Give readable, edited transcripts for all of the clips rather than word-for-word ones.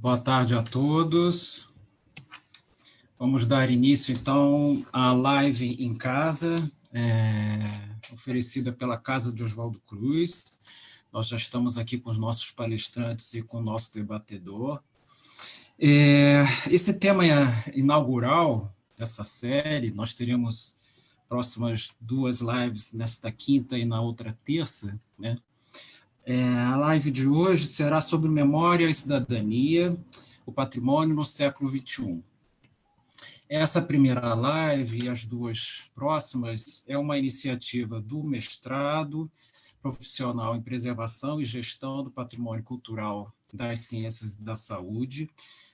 Boa tarde a todos. Vamos dar início, então, à live em casa, oferecida pela Casa de Oswaldo Cruz. Nós já estamos aqui com os nossos palestrantes e com o nosso debatedor. Esse tema inaugural dessa série, nós teremos próximas 2 lives, nesta quinta e na outra terça, né? A live de hoje será sobre memória e cidadania, o patrimônio no século XXI. Essa primeira live e as 2 próximas é uma iniciativa do mestrado profissional em preservação e gestão do patrimônio cultural das ciências e da saúde,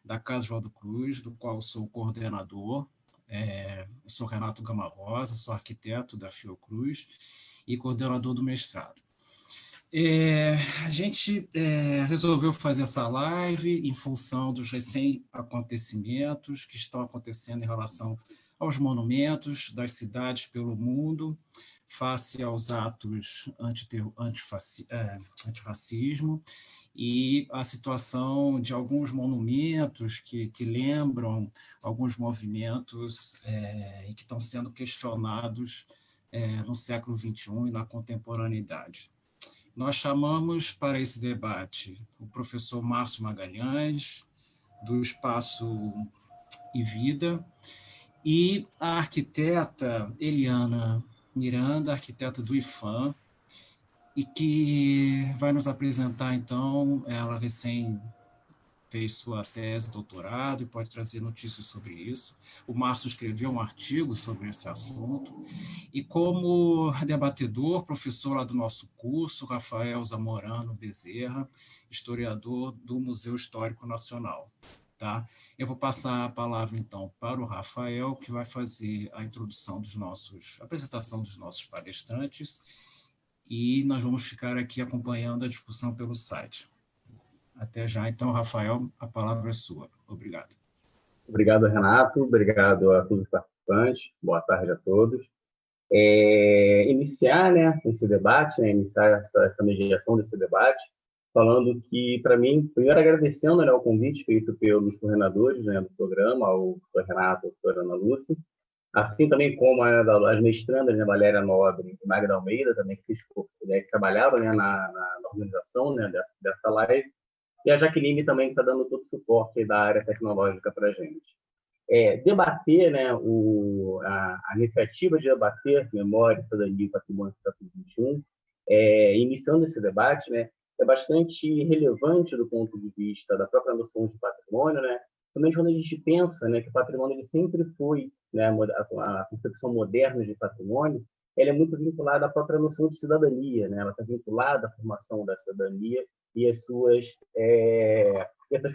da Casa Oswaldo Cruz, do qual sou o coordenador. Eu sou Renato Gama Rosa, sou arquiteto da Fiocruz e coordenador do mestrado. A gente resolveu fazer essa live em função dos recém-acontecimentos que estão acontecendo em relação aos monumentos das cidades pelo mundo, face aos atos antirracismo e a situação de alguns monumentos que lembram alguns movimentos e que estão sendo questionados no século XXI e na contemporaneidade. Nós chamamos para esse debate o professor Márcio Magalhães, do Espaço e Vida, e a arquiteta Eliana Miranda, arquiteta do IFAM, e que vai nos apresentar, então, ela fez sua tese, doutorado, e pode trazer notícias sobre isso. O Márcio escreveu um artigo sobre esse assunto. E como debatedor, professor lá do nosso curso, Rafael Zamorano Bezerra, historiador do Museu Histórico Nacional. Tá? Eu vou passar a palavra, então, para o Rafael, que vai fazer a introdução a apresentação dos nossos palestrantes, e nós vamos ficar aqui acompanhando a discussão pelo site. Até já, então, Rafael, a palavra é sua. Obrigado. Obrigado, Renato. Obrigado a todos os participantes. Boa tarde a todos. Iniciar, né, esse debate, né, iniciar essa mediação desse debate, falando que, para mim, primeiro agradecendo, né, o convite feito pelos coordenadores, né, do programa, o Dr. Renato e a doutora Ana Lúcia, assim também como as mestrandas, né, Valéria Nobre e Magda Almeida, também que trabalhavam, né, na organização, né, dessa live, e a Jaqueline também, que está dando todo o suporte da área tecnológica para a gente. Debater, né, a iniciativa de debater memória, cidadania e patrimônio do século XXI, iniciando esse debate, né, é bastante relevante do ponto de vista da própria noção de patrimônio, né, também quando a gente pensa, né, que o patrimônio ele sempre foi, né, a concepção moderna de patrimônio, ela é muito vinculada à própria noção de cidadania, né, ela está vinculada à formação da cidadania e essas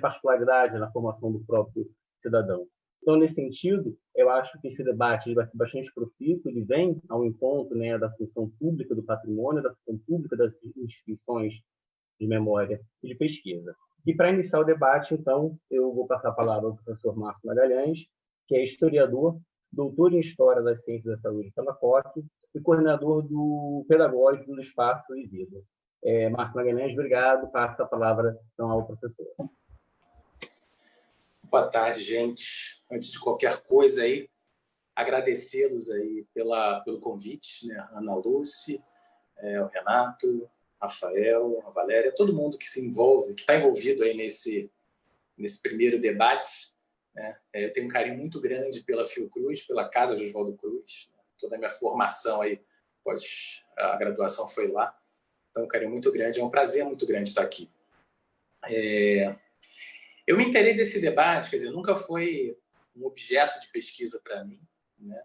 particularidades na formação do próprio cidadão. Então, nesse sentido, eu acho que esse debate vai ser bastante profícuo, ele vem ao encontro, né, da função pública do patrimônio, da função pública das instituições de memória e de pesquisa. E, para iniciar o debate, então, eu vou passar a palavra ao professor Márcio Magalhães, que é historiador, doutor em História das Ciências da Saúde pela POC e coordenador do Pedagógico do Espaço e Vida. Márcio Magalhães, obrigado. Passo a palavra, então, ao professor. Boa tarde, gente. Antes de qualquer coisa, aí, agradecê-los aí pelo convite, né? Ana Lúcia, o Renato, Rafael, a Valéria, todo mundo que se envolve, que está envolvido aí nesse primeiro debate, né? Eu tenho um carinho muito grande pela Fiocruz, pela Casa de Oswaldo Cruz. Toda a minha formação aí, após a graduação, foi lá. Então, um carinho muito grande, é um prazer muito grande estar aqui. Eu me inteirei desse debate, quer dizer, nunca foi um objeto de pesquisa para mim, né?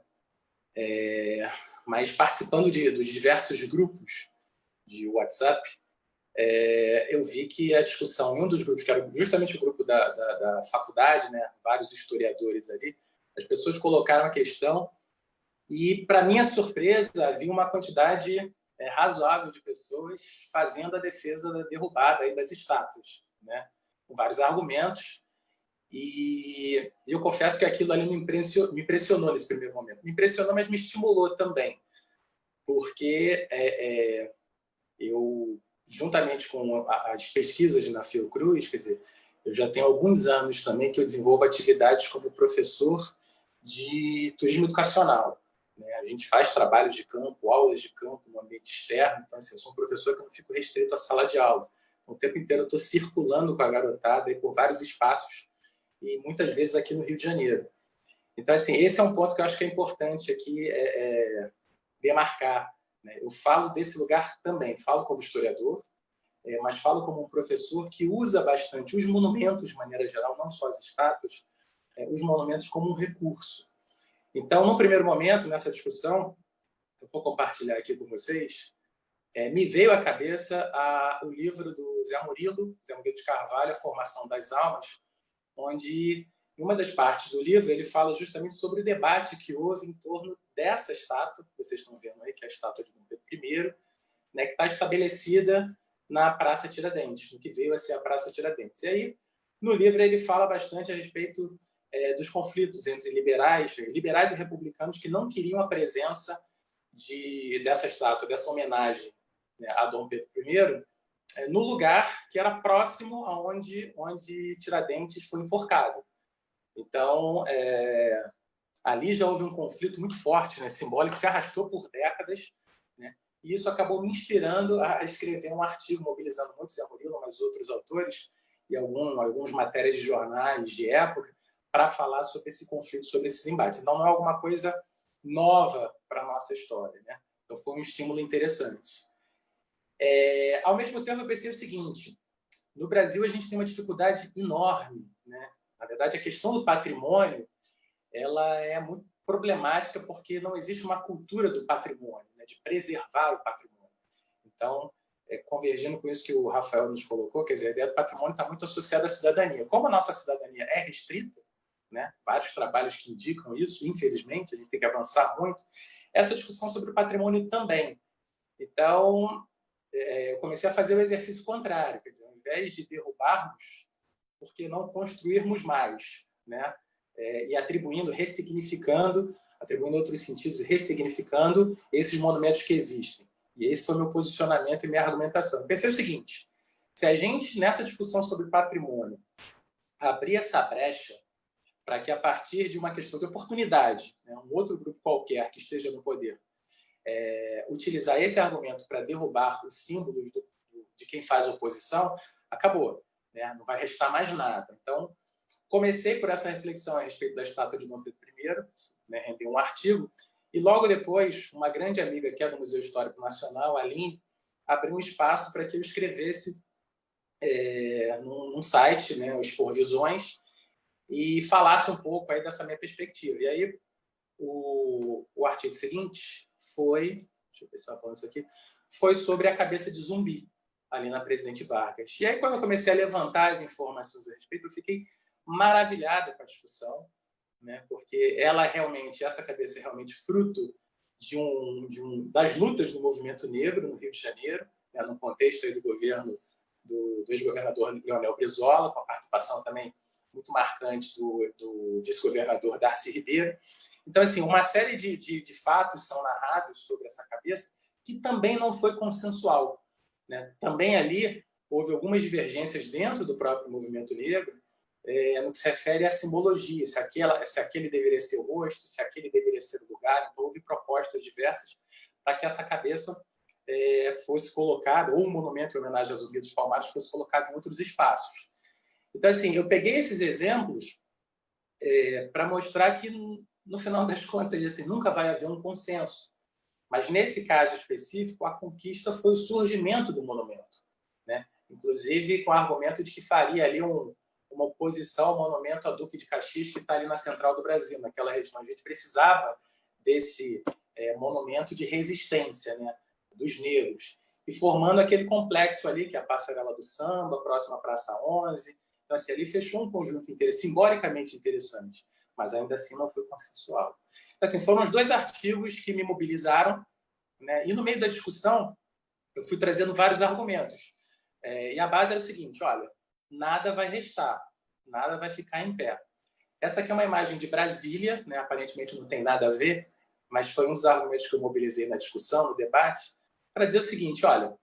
Mas participando dos diversos grupos de WhatsApp, eu vi que a discussão em um dos grupos, que era justamente o grupo da faculdade, né? Vários historiadores ali, as pessoas colocaram a questão e, para minha surpresa, havia uma quantidade razoável de pessoas fazendo a defesa da derrubada aí das estátuas, né? Com vários argumentos. E eu confesso que aquilo ali me impressionou nesse primeiro momento. Me impressionou, mas me estimulou também, porque eu, juntamente com as pesquisas na Fiocruz, quer dizer, eu já tenho alguns anos também que eu desenvolvo atividades como professor de turismo educacional, né? A gente faz trabalhos de campo, aulas de campo no ambiente externo. Então, assim, eu sou um professor que não fico restrito à sala de aula. O tempo inteiro eu estou circulando com a garotada aí por vários espaços e muitas vezes aqui no Rio de Janeiro. Então, assim, esse é um ponto que eu acho que é importante aqui demarcar, né? Eu falo desse lugar também, falo como historiador, mas falo como um professor que usa bastante os monumentos, de maneira geral, não só as estátuas, os monumentos como um recurso. Então, no primeiro momento, nessa discussão, eu vou compartilhar aqui com vocês, me veio à cabeça o livro do Zé Murilo de Carvalho, A Formação das Almas, onde, em uma das partes do livro, ele fala justamente sobre o debate que houve em torno dessa estátua, que vocês estão vendo aí, que é a estátua de Dom Pedro I, né, que está estabelecida na Praça Tiradentes, no que veio a ser a Praça Tiradentes. E aí, no livro, ele fala bastante a respeito dos conflitos entre liberais e republicanos que não queriam a presença dessa estátua, dessa homenagem, né, a Dom Pedro I, no lugar que era próximo onde Tiradentes foi enforcado. Então, ali já houve um conflito muito forte, né, simbólico, que se arrastou por décadas, né, e isso acabou me inspirando a escrever um artigo, mobilizando muito Zé Murilo, mas outros autores, e algumas matérias de jornais de época, para falar sobre esse conflito, sobre esses embates. Então, não é alguma coisa nova para a nossa história, né? Então, foi um estímulo interessante. Ao mesmo tempo, eu pensei o seguinte: no Brasil, a gente tem uma dificuldade enorme, né? Na verdade, a questão do patrimônio ela é muito problemática porque não existe uma cultura do patrimônio, né? De preservar o patrimônio. Então, convergindo com isso que o Rafael nos colocou, quer dizer, a ideia do patrimônio está muito associada à cidadania. Como a nossa cidadania é restrita, né? Vários trabalhos que indicam isso, infelizmente, a gente tem que avançar muito, essa discussão sobre o patrimônio também. Então, eu comecei a fazer o exercício contrário, quer dizer, ao invés de derrubarmos, por que não construirmos mais, né? E atribuindo outros sentidos, ressignificando esses monumentos que existem. E esse foi o meu posicionamento e minha argumentação. Pensei o seguinte: se a gente, nessa discussão sobre patrimônio, abrir essa brecha para que, a partir de uma questão de oportunidade, né, um outro grupo qualquer que esteja no poder, utilizar esse argumento para derrubar os símbolos de quem faz oposição, acabou, né? Não vai restar mais nada. Então, comecei por essa reflexão a respeito da estátua de Dom Pedro I, né, rendi um artigo, e logo depois, uma grande amiga que é do Museu Histórico Nacional, a Aline, abriu um espaço para que eu escrevesse num site, né, o Expor Visões, e falasse um pouco aí dessa minha perspectiva. E aí, o artigo seguinte foi, deixa eu ver se eu falo isso aqui, foi sobre a cabeça de zumbi, ali na Presidente Vargas. E aí, quando eu comecei a levantar as informações a respeito, eu fiquei maravilhado com a discussão, né, porque essa cabeça é realmente fruto das lutas do movimento negro no Rio de Janeiro, né, no contexto aí do governo do ex-governador Leonel Brizola, com a participação também muito marcante do vice-governador Darcy Ribeiro. Então, assim, uma série de fatos são narrados sobre essa cabeça que também não foi consensual, né? Também ali houve algumas divergências dentro do próprio movimento negro, no que se refere à simbologia, se aquele deveria ser o rosto, se aquele deveria ser o lugar. Então, houve propostas diversas para que essa cabeça fosse colocada, ou um monumento em homenagem a Zumbi dos Palmares fosse colocado em outros espaços. Então, assim, eu peguei esses exemplos para mostrar que, no final das contas, assim, nunca vai haver um consenso. Mas, nesse caso específico, a conquista foi o surgimento do monumento, né? Inclusive com o argumento de que faria ali uma oposição ao monumento a Duque de Caxias, que está ali na central do Brasil, naquela região. A gente precisava desse monumento de resistência, né, dos negros, e formando aquele complexo ali, que é a Passarela do Samba, próxima à Praça 11. Então, assim, ali fechou um conjunto simbolicamente interessante, mas ainda assim não foi consensual. Então, assim, foram os 2 artigos que me mobilizaram, né? E no meio da discussão, eu fui trazendo vários argumentos. E a base era o seguinte: olha, nada vai restar, nada vai ficar em pé. Essa aqui é uma imagem de Brasília, né? Aparentemente não tem nada a ver, mas foi um dos argumentos que eu mobilizei na discussão, no debate, para dizer o seguinte: olha,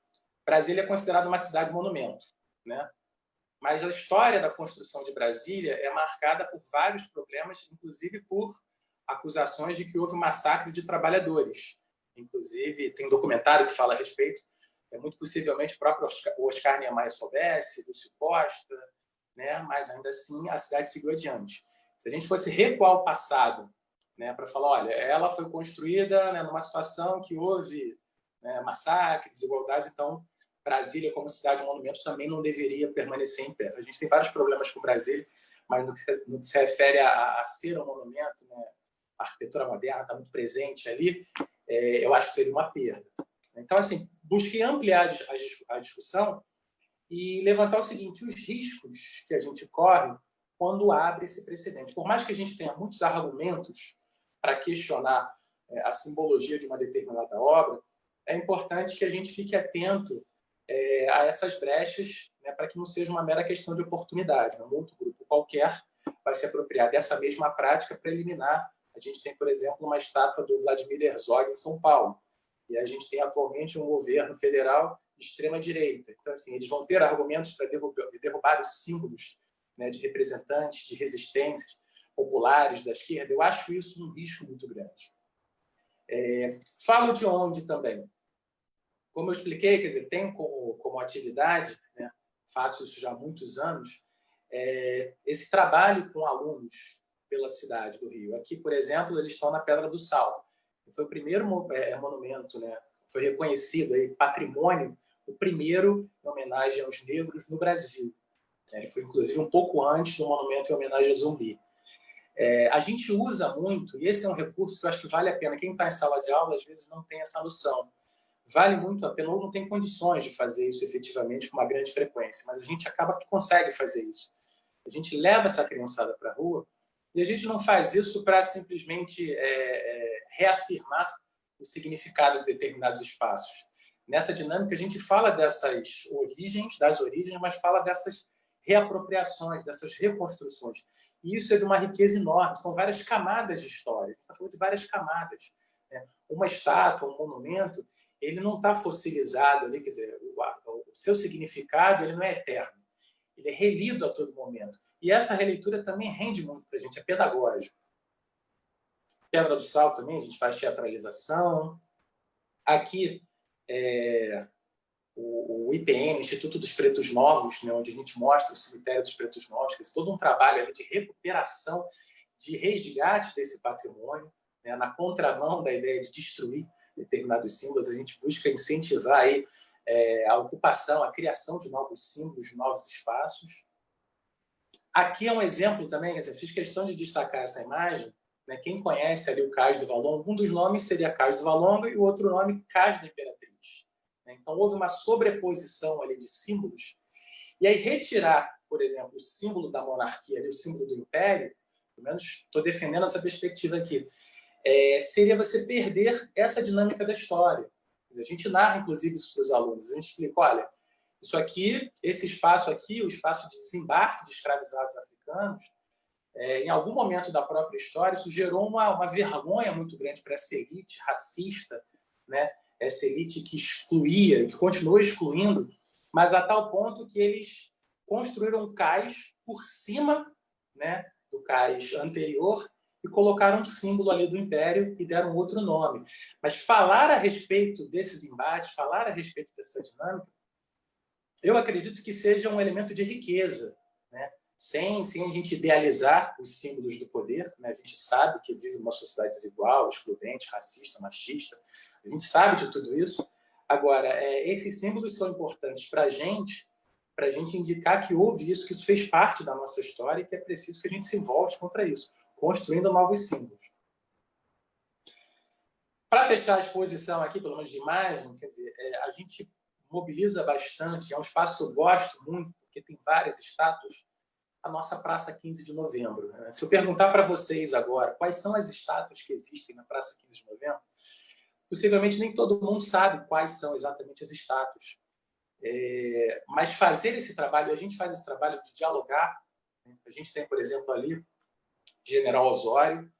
Brasília é considerada uma cidade-monumento, né? mas a história da construção de Brasília é marcada por vários problemas, inclusive por acusações de que houve um massacre de trabalhadores. Inclusive, tem documentário que fala a respeito. Muito possivelmente o próprio Oscar Niemeyer soubesse, Lúcio Costa, né? Mas ainda assim a cidade seguiu adiante. Se a gente fosse recuar ao passado, né, para falar, olha, ela foi construída, né, numa situação que houve, né, massacre, desigualdades, então Brasília, como cidade-monumento, também não deveria permanecer em pé. A gente tem vários problemas com Brasília, mas no que se refere a ser um monumento, né, a arquitetura moderna está muito presente ali, eu acho que seria uma perda. Então, assim, busquei ampliar a discussão e levantar o seguinte: os riscos que a gente corre quando abre esse precedente. Por mais que a gente tenha muitos argumentos para questionar a simbologia de uma determinada obra, é importante que a gente fique atento a essas brechas, né, para que não seja uma mera questão de oportunidade. Um outro grupo qualquer vai se apropriar dessa mesma prática para eliminar. A gente tem, por exemplo, uma estátua do Vladimir Herzog em São Paulo. E a gente tem atualmente um governo federal de extrema-direita. Então, assim, eles vão ter argumentos para derrubar os símbolos, né, de representantes, de resistências populares da esquerda. Eu acho isso um risco muito grande. Falo de onde também. Como eu expliquei, quer dizer, tenho como atividade, né, faço isso já há muitos anos, esse trabalho com alunos pela cidade do Rio. Aqui, por exemplo, eles estão na Pedra do Sal. Foi o primeiro monumento, né, foi reconhecido aí patrimônio, o primeiro em homenagem aos negros no Brasil. Ele foi, inclusive, um pouco antes do monumento em homenagem a Zumbi. A gente usa muito, e esse é um recurso que eu acho que vale a pena. Quem está em sala de aula, às vezes, não tem essa noção. Vale muito a pena, ou não tem condições de fazer isso efetivamente com uma grande frequência, mas a gente acaba que consegue fazer isso. A gente leva essa criançada para a rua e a gente não faz isso para simplesmente reafirmar o significado de determinados espaços. Nessa dinâmica, a gente fala dessas origens, mas fala dessas reapropriações, dessas reconstruções. E isso é de uma riqueza enorme, são várias camadas de história. A gente está falando de várias camadas. Né? Uma estátua, um monumento, ele não está fossilizado ali, quer dizer, o seu significado ele não é eterno, ele é relido a todo momento. E essa releitura também rende muito para a gente, é pedagógico. Pedra do Sal também, a gente faz teatralização. Aqui, o IPN, Instituto dos Pretos Novos, né, onde a gente mostra o cemitério dos Pretos Novos, que é todo um trabalho ali de recuperação, de resgate desse patrimônio, né, na contramão da ideia de destruir determinados símbolos. A gente busca incentivar aí, a ocupação, a criação de novos símbolos, de novos espaços. Aqui é um exemplo também, quer dizer, fiz questão de destacar essa imagem, né, quem conhece ali o Cais do Valongo, um dos nomes seria Cais do Valongo e o outro nome Cais da Imperatriz. Então, houve uma sobreposição ali de símbolos. E aí, retirar, por exemplo, o símbolo da monarquia, ali, o símbolo do império, pelo menos estou defendendo essa perspectiva aqui, seria você perder essa dinâmica da história. A gente narra, inclusive, isso para os alunos. A gente explica, olha, isso aqui, esse espaço aqui, o espaço de desembarque de escravizados africanos, em algum momento da própria história, isso gerou uma vergonha muito grande para essa elite racista, né? Essa elite que excluía, que continuou excluindo, mas a tal ponto que eles construíram um cais por cima, né, do cais anterior e colocaram um símbolo ali do Império e deram outro nome. Mas falar a respeito desses embates, falar a respeito dessa dinâmica, eu acredito que seja um elemento de riqueza, né? Sem a gente idealizar os símbolos do poder, né? A gente sabe que vive uma sociedade desigual, excludente, racista, machista. A gente sabe de tudo isso. Agora, esses símbolos são importantes para a gente indicar que houve isso, que isso fez parte da nossa história e que é preciso que a gente se volte contra isso, construindo novos símbolos. Para fechar a exposição aqui, pelo menos de imagem, quer dizer, a gente mobiliza bastante, é um espaço que eu gosto muito, porque tem várias estátuas, a nossa Praça 15 de Novembro. Se eu perguntar para vocês agora quais são as estátuas que existem na Praça 15 de Novembro, possivelmente nem todo mundo sabe quais são exatamente as estátuas. Mas fazer esse trabalho, a gente faz esse trabalho de dialogar. Né? A gente tem, por exemplo, ali General Osório,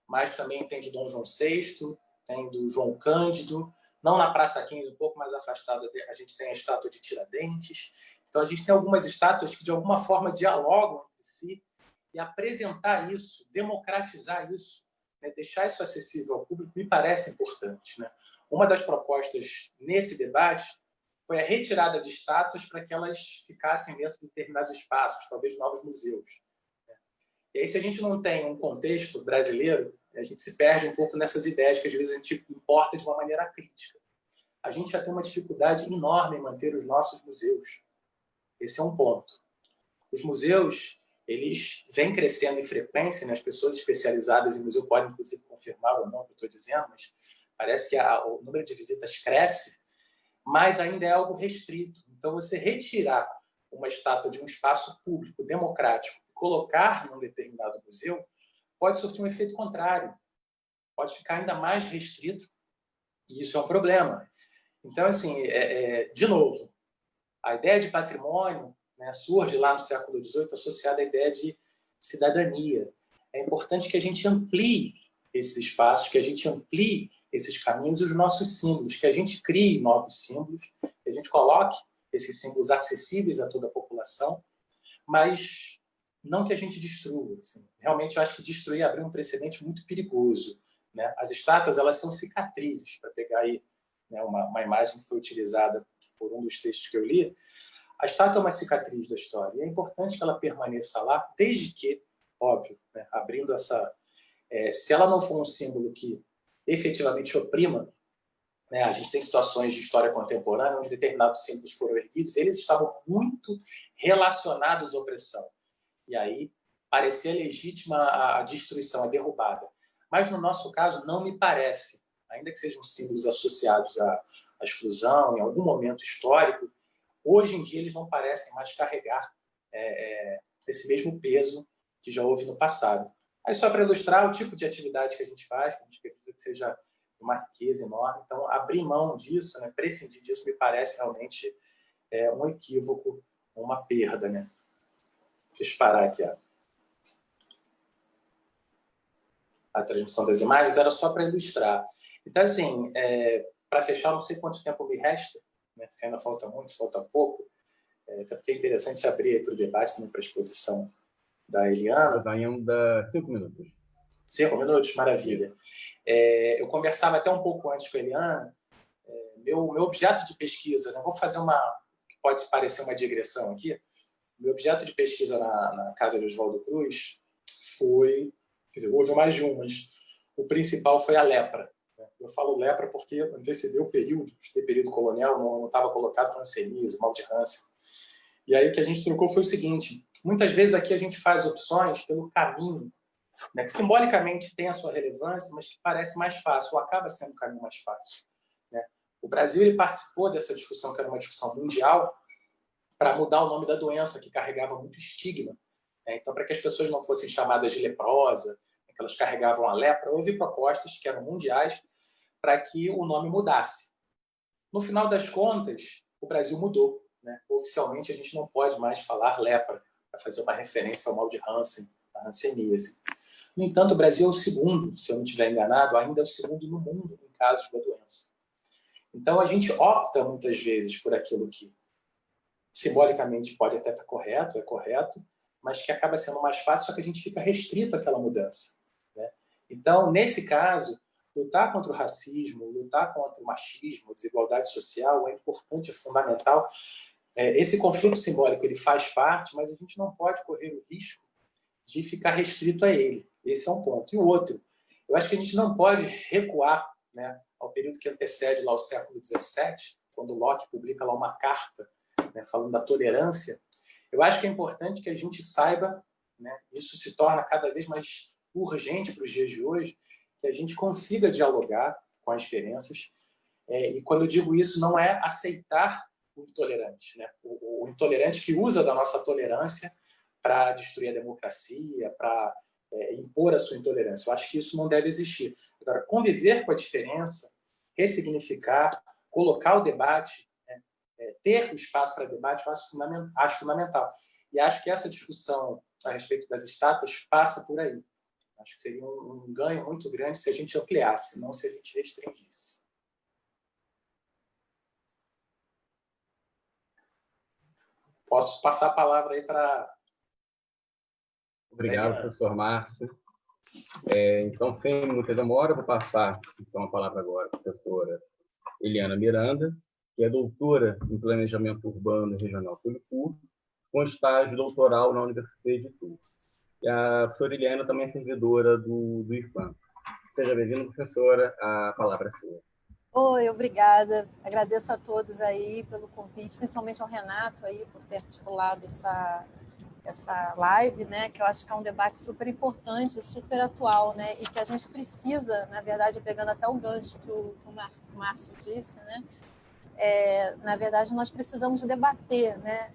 mas também tem de Dom João VI, tem do João Cândido, não na Praça 15, um pouco mais afastada, a gente tem a estátua de Tiradentes. Então, a gente tem algumas estátuas que, de alguma forma, dialogam entre si, e apresentar isso, democratizar isso, né, deixar isso acessível ao público, me parece importante, né? Uma das propostas nesse debate foi a retirada de estátuas para que elas ficassem dentro de determinados espaços, talvez novos museus. E aí, se a gente não tem um contexto brasileiro, a gente se perde um pouco nessas ideias que, às vezes, a gente importa de uma maneira crítica. A gente já tem uma dificuldade enorme em manter os nossos museus. Esse é um ponto. Os museus, eles vêm crescendo em frequência, né? As pessoas especializadas em museu podem, inclusive, confirmar ou não o que eu estou dizendo, mas parece que o número de visitas cresce, mas ainda é algo restrito. Então, você retirar uma estátua de um espaço público, democrático, e colocar num determinado museu, pode surtir um efeito contrário. Pode ficar ainda mais restrito, e isso é um problema. Então, assim, de novo, a ideia de patrimônio, né, surge lá no século XVIII associada à ideia de cidadania. É importante que a gente amplie esses espaços, que a gente amplie esses caminhos e os nossos símbolos, que a gente crie novos símbolos, que a gente coloque esses símbolos acessíveis a toda a população, mas não que a gente destrua. Assim. Realmente, eu acho que destruir abriu um precedente muito perigoso. Né? As estátuas, elas são cicatrizes, para pegar aí, né, uma imagem que foi utilizada por um dos textos que eu li. A estátua é uma cicatriz da história, e é importante que ela permaneça lá, desde que, óbvio, né, abrindo essa... se ela não for um símbolo que efetivamente oprima, né, a gente tem situações de história contemporânea onde determinados símbolos foram erguidos, eles estavam muito relacionados à opressão. E aí parecia legítima a destruição, a derrubada. Mas, no nosso caso, não me parece, ainda que sejam símbolos associados à exclusão, em algum momento histórico, hoje em dia eles não parecem mais carregar esse mesmo peso que já houve no passado. Aí, só para ilustrar o tipo de atividade que a gente faz, que a gente acredita que seja uma riqueza enorme. Então, abrir mão disso, né, prescindir disso, me parece realmente um equívoco, uma perda. Né? Deixa eu parar aqui. A transmissão das imagens era só para ilustrar. Então, assim, para fechar, não sei quanto tempo me resta, né, se ainda falta muito, se falta pouco, até porque é interessante abrir para o debate, também para a exposição da Eliana. Vai ainda 5 minutos. 5 minutos? Maravilha. Eu conversava até um pouco antes com a Eliana. Meu objeto de pesquisa, né, vou fazer que pode parecer uma digressão aqui. Meu objeto de pesquisa na casa de Oswaldo Cruz foi, quer dizer, houve mais de um, mas o principal foi a lepra. Eu falo lepra porque antecedeu o período colonial, não estava colocado hanseníase, mal de Hansen. E aí o que a gente trocou foi o seguinte: muitas vezes aqui a gente faz opções pelo caminho, né, que simbolicamente tem a sua relevância, mas que parece mais fácil, ou acaba sendo o caminho mais fácil. Né? O Brasil ele participou dessa discussão, que era uma discussão mundial, para mudar o nome da doença, que carregava muito estigma. Né? Então, para que as pessoas não fossem chamadas de leprosa, que elas carregavam a lepra, houve propostas que eram mundiais para que o nome mudasse. No final das contas, o Brasil mudou. Né? Oficialmente, a gente não pode mais falar lepra, para fazer uma referência ao mal de Hansen, a hanseníase. No entanto, o Brasil é o segundo, se eu não estiver enganado, ainda é o segundo no mundo em casos da doença. Então, a gente opta, muitas vezes, por aquilo que simbolicamente pode até estar correto, é correto, mas que acaba sendo mais fácil, só que a gente fica restrito àquela mudança. Né? Então, nesse caso, lutar contra o racismo, lutar contra o machismo, a desigualdade social é importante, é fundamental. Esse conflito simbólico ele faz parte, mas a gente não pode correr o risco de ficar restrito a ele. Esse é um ponto. E o outro, eu acho que a gente não pode recuar, né, ao período que antecede lá o século XVII, quando Locke publica lá uma carta, né, falando da tolerância. Eu acho que é importante que a gente saiba, né, isso se torna cada vez mais urgente para os dias de hoje, que a gente consiga dialogar com as diferenças. E quando eu digo isso, não é aceitar o intolerante, né? O intolerante que usa da nossa tolerância para destruir a democracia, para impor a sua intolerância. Eu acho que isso não deve existir. Agora, conviver com a diferença, ressignificar, colocar o debate, né? Ter o espaço para debate, eu acho fundamental. E acho que essa discussão a respeito das estátuas passa por aí. Acho que seria um ganho muito grande se a gente ampliasse, não se a gente restringisse. Posso passar a palavra aí para... Obrigado, professor Márcio. Então, sem muita demora, vou passar então, a palavra agora à professora Eliana Miranda, que é doutora em Planejamento Urbano e Regional Policulto, com estágio doutoral na Universidade de Tours. E a professora Eliana também é servidora do IFAM. Seja bem-vinda, professora, a palavra é sua. Oi, obrigada. Agradeço a todos aí pelo convite, principalmente ao Renato aí por ter articulado essa live, né, que eu acho que é um debate super importante, super atual, né, e que a gente precisa, na verdade, pegando até o gancho que o Márcio disse, né, na verdade, nós precisamos debater, né,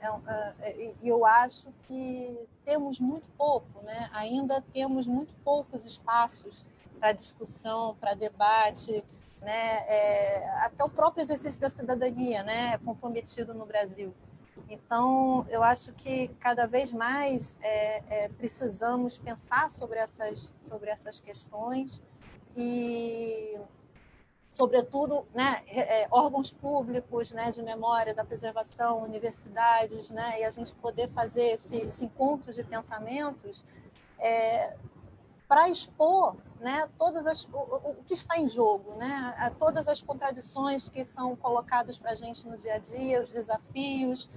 e eu acho que temos muito pouco, né, ainda temos muito poucos espaços para discussão, para debate, né, até o próprio exercício da cidadania, né, é comprometido no Brasil. Então, eu acho que cada vez mais precisamos pensar sobre essas questões e, sobretudo, né, órgãos públicos, né, de memória da preservação, universidades, né, e a gente poder fazer esse encontro de pensamentos para expor, né, o que está em jogo, né, todas as contradições que são colocadas para a gente no dia a dia, os desafios,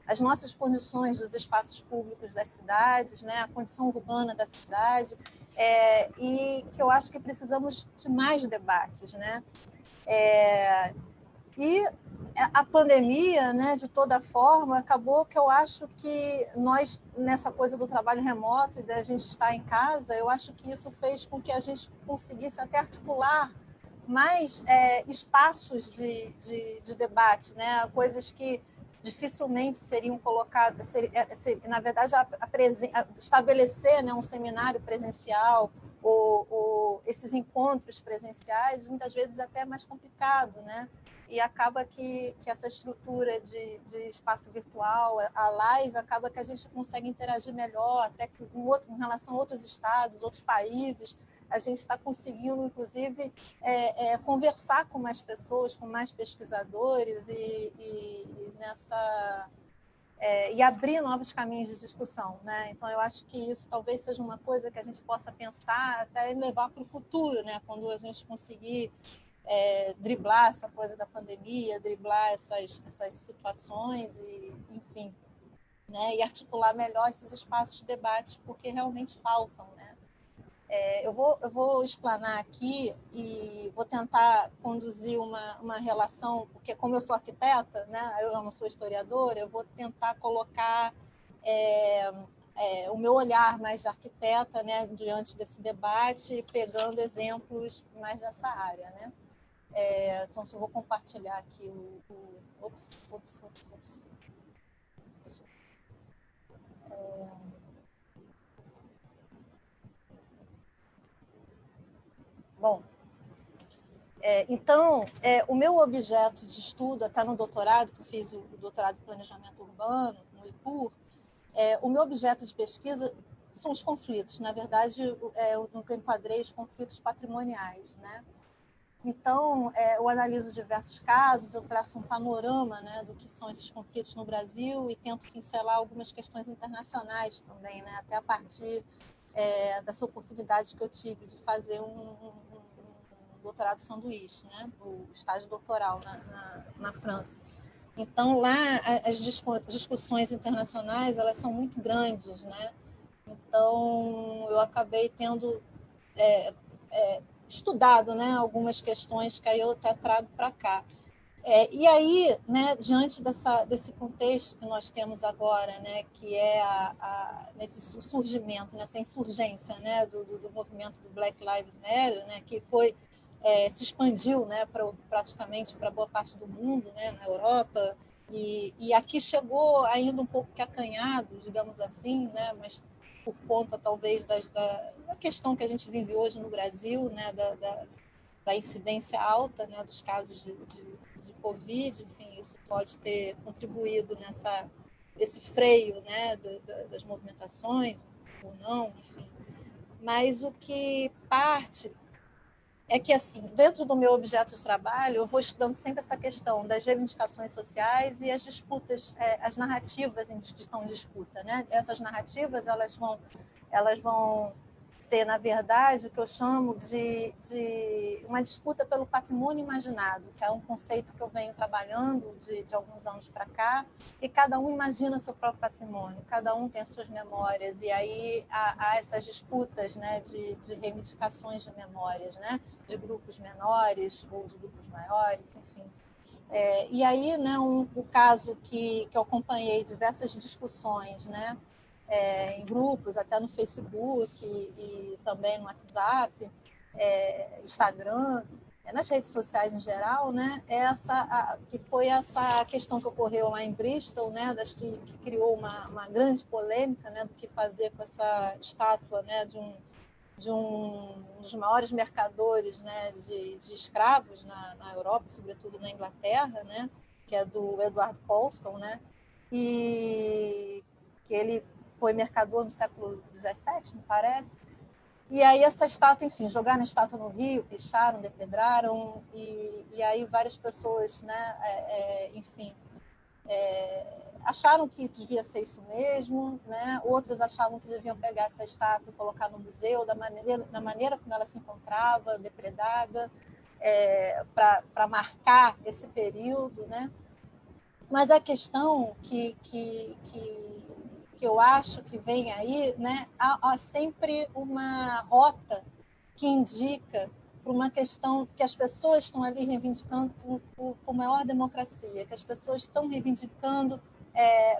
as nossas condições dos espaços públicos das cidades, né, a condição urbana da cidade, e que eu acho que precisamos de mais debates, né? E a pandemia, né, de toda forma, acabou que eu acho que nós, nessa coisa do trabalho remoto e da gente estar em casa, eu acho que isso fez com que a gente conseguisse até articular mais espaços de debate, né, coisas que dificilmente seriam colocadas, na verdade, estabelecer, né, um seminário presencial ou esses encontros presenciais, muitas vezes até é mais complicado, né? E acaba que essa estrutura de espaço virtual, a live, acaba que a gente consegue interagir melhor, até em relação a outros estados, outros países, a gente está conseguindo, inclusive, conversar com mais pessoas, com mais pesquisadores e abrir novos caminhos de discussão, né? Então, eu acho que isso talvez seja uma coisa que a gente possa pensar até levar para o futuro, né? Quando a gente conseguir driblar essa coisa da pandemia, driblar essas situações e, enfim, né? E articular melhor esses espaços de debate, porque realmente faltam, né? Eu vou explanar aqui e vou tentar conduzir uma relação, porque como eu sou arquiteta, né, eu não sou historiadora, eu vou tentar colocar o meu olhar mais de arquiteta, né, diante desse debate, pegando exemplos mais dessa área, né? Então, eu vou compartilhar aqui Ops. Bom, então, o meu objeto de estudo, até no doutorado, que eu fiz o doutorado em Planejamento Urbano, no IPUR, o meu objeto de pesquisa são os conflitos. Na verdade, eu enquadrei os conflitos patrimoniais, né? Então, eu analiso diversos casos, eu traço um panorama, né, do que são esses conflitos no Brasil e tento pincelar algumas questões internacionais também, né, até a partir dessa oportunidade que eu tive de fazer um doutorado sanduíche, né, o estágio doutoral na França. Então, lá, as discussões internacionais, elas são muito grandes, né? Então, eu acabei tendo estudado, né, algumas questões que aí eu até trago para cá. E aí, né, diante desse contexto que nós temos agora, né, que é nesse surgimento, nessa insurgência, né, do movimento do Black Lives Matter, né, que se expandiu, né, praticamente para boa parte do mundo, né, na Europa, e aqui chegou ainda um pouco que acanhado, digamos assim, né, mas por conta, talvez, da questão que a gente vive hoje no Brasil, né, da incidência alta, né, dos casos de Covid, enfim, isso pode ter contribuído nesse freio, né, das movimentações, ou não, enfim. Mas o que parte é que, assim, dentro do meu objeto de trabalho, eu vou estudando sempre essa questão das reivindicações sociais e as disputas, as narrativas que estão em disputa, né? Essas narrativas, elas vão ser, na verdade, o que eu chamo de uma disputa pelo patrimônio imaginado, que é um conceito que eu venho trabalhando de alguns anos para cá, e cada um imagina seu próprio patrimônio, cada um tem as suas memórias, e aí há essas disputas, né, de reivindicações de memórias, né, de grupos menores ou de grupos maiores, enfim. E aí, né, o caso que eu acompanhei diversas discussões, né, em grupos, até no Facebook e também no WhatsApp, Instagram, nas redes sociais em geral, né, que foi essa questão que ocorreu lá em Bristol, né, que criou uma grande polêmica, né, do que fazer com essa estátua, né, de um dos maiores mercadores, né, de escravos na Europa, sobretudo na Inglaterra, né, que é do Edward Colston, né, e que ele foi mercador no século XVII, me parece. E aí essa estátua, enfim, jogaram a estátua no rio, picharam, depedraram, e aí várias pessoas, né, enfim, acharam que devia ser isso mesmo, né? Outros achavam que deviam pegar essa estátua e colocar no museu da maneira como ela se encontrava, depredada, para marcar esse período, né? Mas a questão que eu acho que vem aí, né? Há sempre uma rota que indica para uma questão que as pessoas estão ali reivindicando por maior democracia, que as pessoas estão reivindicando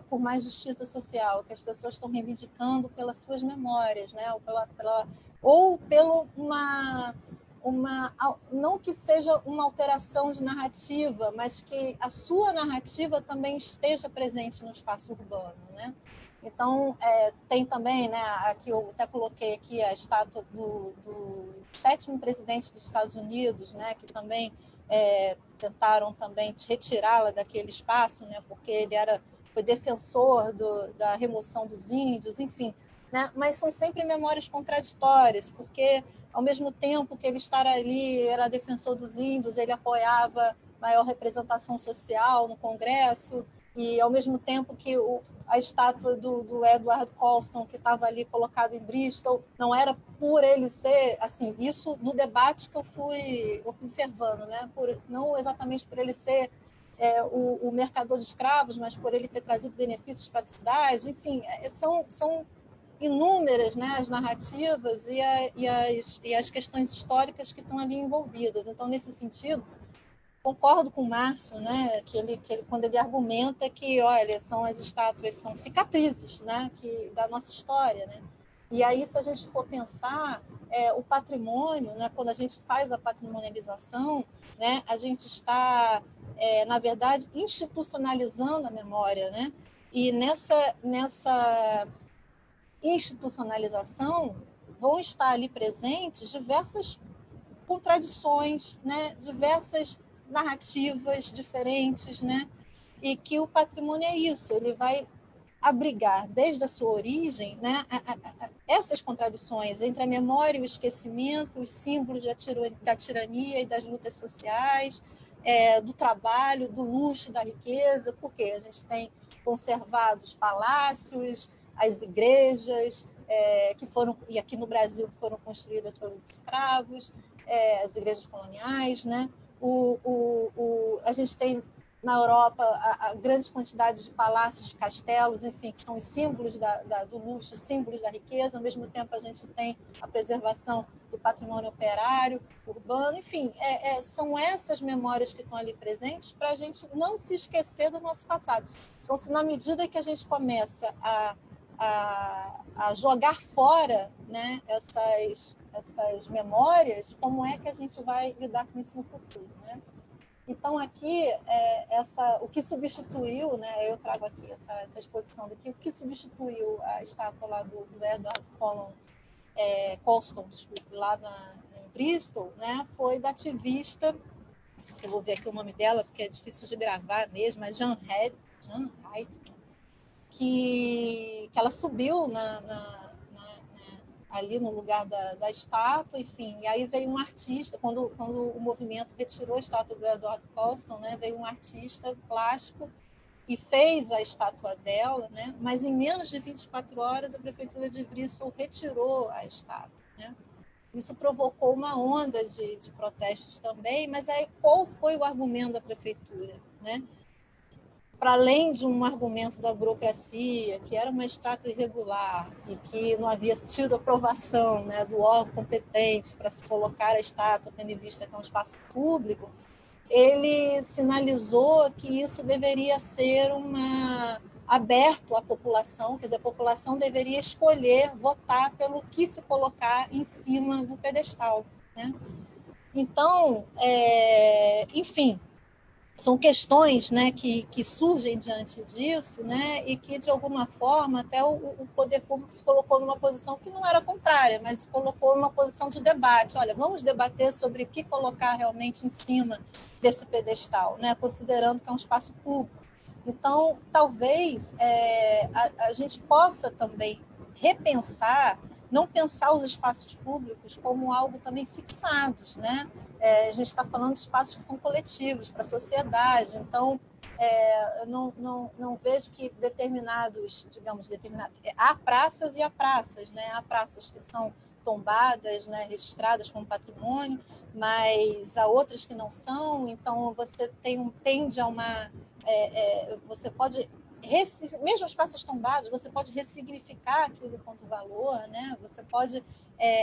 por mais justiça social, que as pessoas estão reivindicando pelas suas memórias, né? Ou pela não que seja uma alteração de narrativa, mas que a sua narrativa também esteja presente no espaço urbano, né? Então, tem também, né, aqui eu até coloquei aqui a estátua do 7º presidente dos Estados Unidos, né, que também tentaram também retirá-la daquele espaço, né, porque ele foi defensor da remoção dos índios, enfim, né, mas são sempre memórias contraditórias, porque ao mesmo tempo que ele estar ali era defensor dos índios, ele apoiava maior representação social no Congresso, e ao mesmo tempo que a estátua do Edward Colston, que estava ali colocado em Bristol, não era por ele ser, assim, isso no debate que eu fui observando, né? Não exatamente por ele ser o mercador de escravos, mas por ele ter trazido benefícios para a cidade, enfim, são inúmeras, né, as narrativas e as questões históricas que estão ali envolvidas. Então, nesse sentido, concordo com o Márcio, né, que ele quando ele argumenta que, olha, as estátuas são cicatrizes, né, da nossa história, né? E aí, se a gente for pensar o patrimônio, né, quando a gente faz a patrimonialização, né, a gente está, na verdade, institucionalizando a memória, né? E nessa institucionalização vão estar ali presentes diversas contradições, né? Diversas narrativas diferentes, né? E que o patrimônio é isso, ele vai abrigar desde a sua origem, né, essas contradições entre a memória e o esquecimento, os símbolos da tirania e das lutas sociais, do trabalho, do luxo, da riqueza, porque a gente tem conservado os palácios, as igrejas, que foram, e aqui no Brasil, que foram construídas pelos escravos, as igrejas coloniais, né? A gente tem na Europa a grandes quantidades de palácios, de castelos, enfim, que são os símbolos do luxo, símbolos da riqueza. Ao mesmo tempo, a gente tem a preservação do patrimônio operário, urbano, enfim, são essas memórias que estão ali presentes para a gente não se esquecer do nosso passado. Então, se na medida que a gente começa a jogar fora, né, essas memórias, como é que a gente vai lidar com isso no futuro, né? Então, aqui, o que substituiu, né, eu trago aqui essa exposição daqui, o que substituiu a estátua lá do Edward Colston, desculpe, lá em Bristol, né, foi da ativista, eu vou ver aqui o nome dela, porque é difícil de gravar mesmo, é Jan Haidt, que ela subiu ali no lugar da estátua, enfim. E aí veio um artista, quando o movimento retirou a estátua do Edward Colston, né, veio um artista plástico e fez a estátua dela, né, mas em menos de 24 horas a prefeitura de Bristol retirou a estátua, né. Isso provocou uma onda de protestos também, mas aí qual foi o argumento da prefeitura, né? Para além de um argumento da burocracia, que era uma estátua irregular e que não havia tido aprovação, né, do órgão competente para se colocar a estátua, tendo em vista que é um espaço público, ele sinalizou que isso deveria ser aberto à população, quer dizer, a população deveria escolher, votar pelo que se colocar em cima do pedestal, né? Então, enfim, são questões, né, que surgem diante disso, né, e que, de alguma forma, até o poder público se colocou numa posição que não era contrária, mas se colocou numa posição de debate. Olha, vamos debater sobre o que colocar realmente em cima desse pedestal, né, considerando que é um espaço público. Então, talvez a gente possa também repensar, não pensar os espaços públicos como algo também fixados, né? A gente está falando de espaços que são coletivos para a sociedade, então eu não vejo que determinados, há praças e há praças, né? Há praças que são tombadas, né, registradas como patrimônio, mas há outras que não são, então você tende a uma... você pode, mesmo as praças tombadas, você pode ressignificar aquilo quanto valor, né? Você pode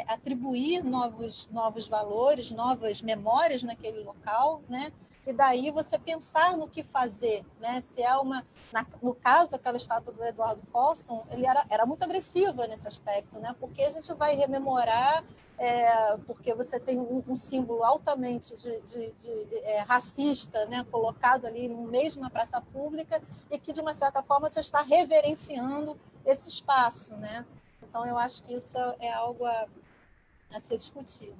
atribuir novos valores, novas memórias naquele local, né? E daí você pensar no que fazer, né? Se é no caso, aquela estátua do Edward Colston, ele era muito agressiva nesse aspecto, né? Porque a gente vai rememorar, porque você tem um símbolo altamente racista, né? Colocado ali no meio de uma praça pública e que, de uma certa forma, você está reverenciando esse espaço, né? Então, eu acho que isso é algo a ser discutido.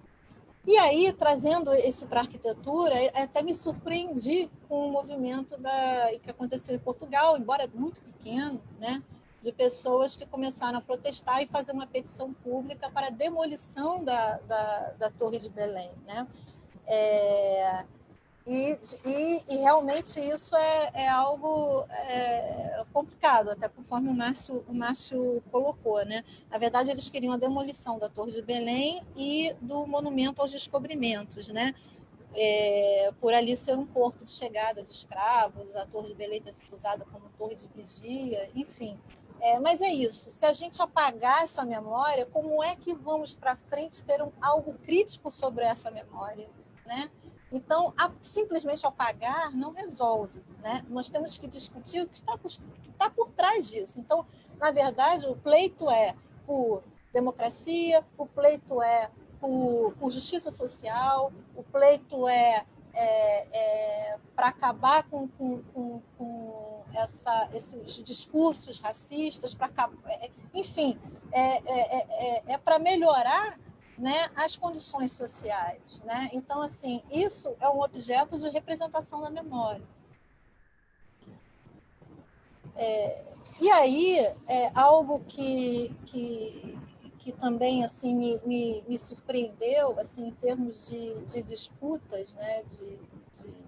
E aí, trazendo isso para a arquitetura, até me surpreendi com o movimento que aconteceu em Portugal, embora muito pequeno, né, de pessoas que começaram a protestar e fazer uma petição pública para a demolição da Torre de Belém, né? E realmente isso é algo complicado, até conforme o Márcio colocou, né? Na verdade, eles queriam a demolição da Torre de Belém e do Monumento aos Descobrimentos, né? Por ali ser um porto de chegada de escravos, a Torre de Belém ter sido usada como torre de vigia, enfim. Mas é isso, se a gente apagar essa memória, como é que vamos para frente ter algo crítico sobre essa memória, né? Então, simplesmente apagar não resolve, né? Nós temos que discutir o que está por trás disso. Então, na verdade, o pleito é por democracia, o pleito é por justiça social, o pleito para acabar com esses discursos racistas, enfim, para melhorar, né, as condições sociais, né? Então, assim, isso é um objeto de representação da memória. E aí, algo que também assim me surpreendeu, assim, em termos de disputas, né,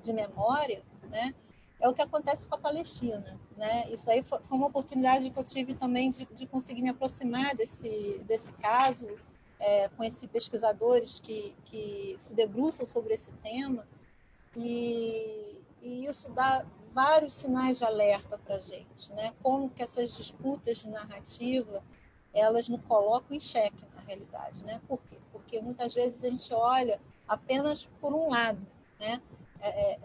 de memória, né, é o que acontece com a Palestina, né? Isso aí foi uma oportunidade que eu tive também de conseguir me aproximar desse caso, conheci pesquisadores que se debruçam sobre esse tema, e isso dá vários sinais de alerta para a gente, né? Como que essas disputas de narrativa, elas nos colocam em xeque, na realidade, né? Por quê? Porque muitas vezes a gente olha apenas por um lado, né?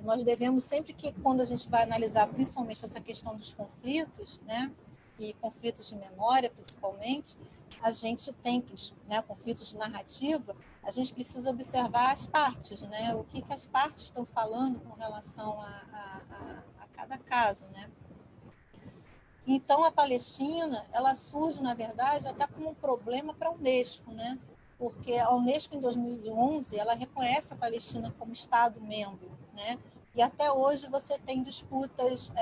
Nós devemos sempre que, quando a gente vai analisar principalmente essa questão dos conflitos, né? E conflitos de memória, principalmente, a gente tem que, né, conflitos de narrativa, a gente precisa observar as partes, né? O que as partes estão falando com relação a cada caso, né? Então, a Palestina, ela surge, na verdade, até como um problema para a Unesco, né? Porque a Unesco, em 2011, ela reconhece a Palestina como Estado-membro, né? E até hoje você tem disputas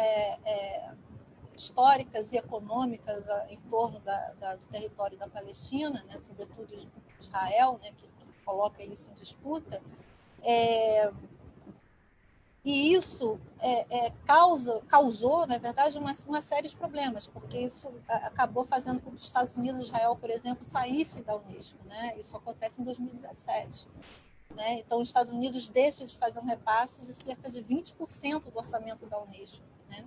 históricas e econômicas em torno do território da Palestina, né, sobretudo Israel, né, que coloca isso em disputa, e isso causou, na verdade, uma série de problemas, porque isso acabou fazendo com que os Estados Unidos e Israel, por exemplo, saíssem da Unesco, né? Isso acontece em 2017. Né? Então, os Estados Unidos deixam de fazer um repasse de cerca de 20% do orçamento da Unesco. Né?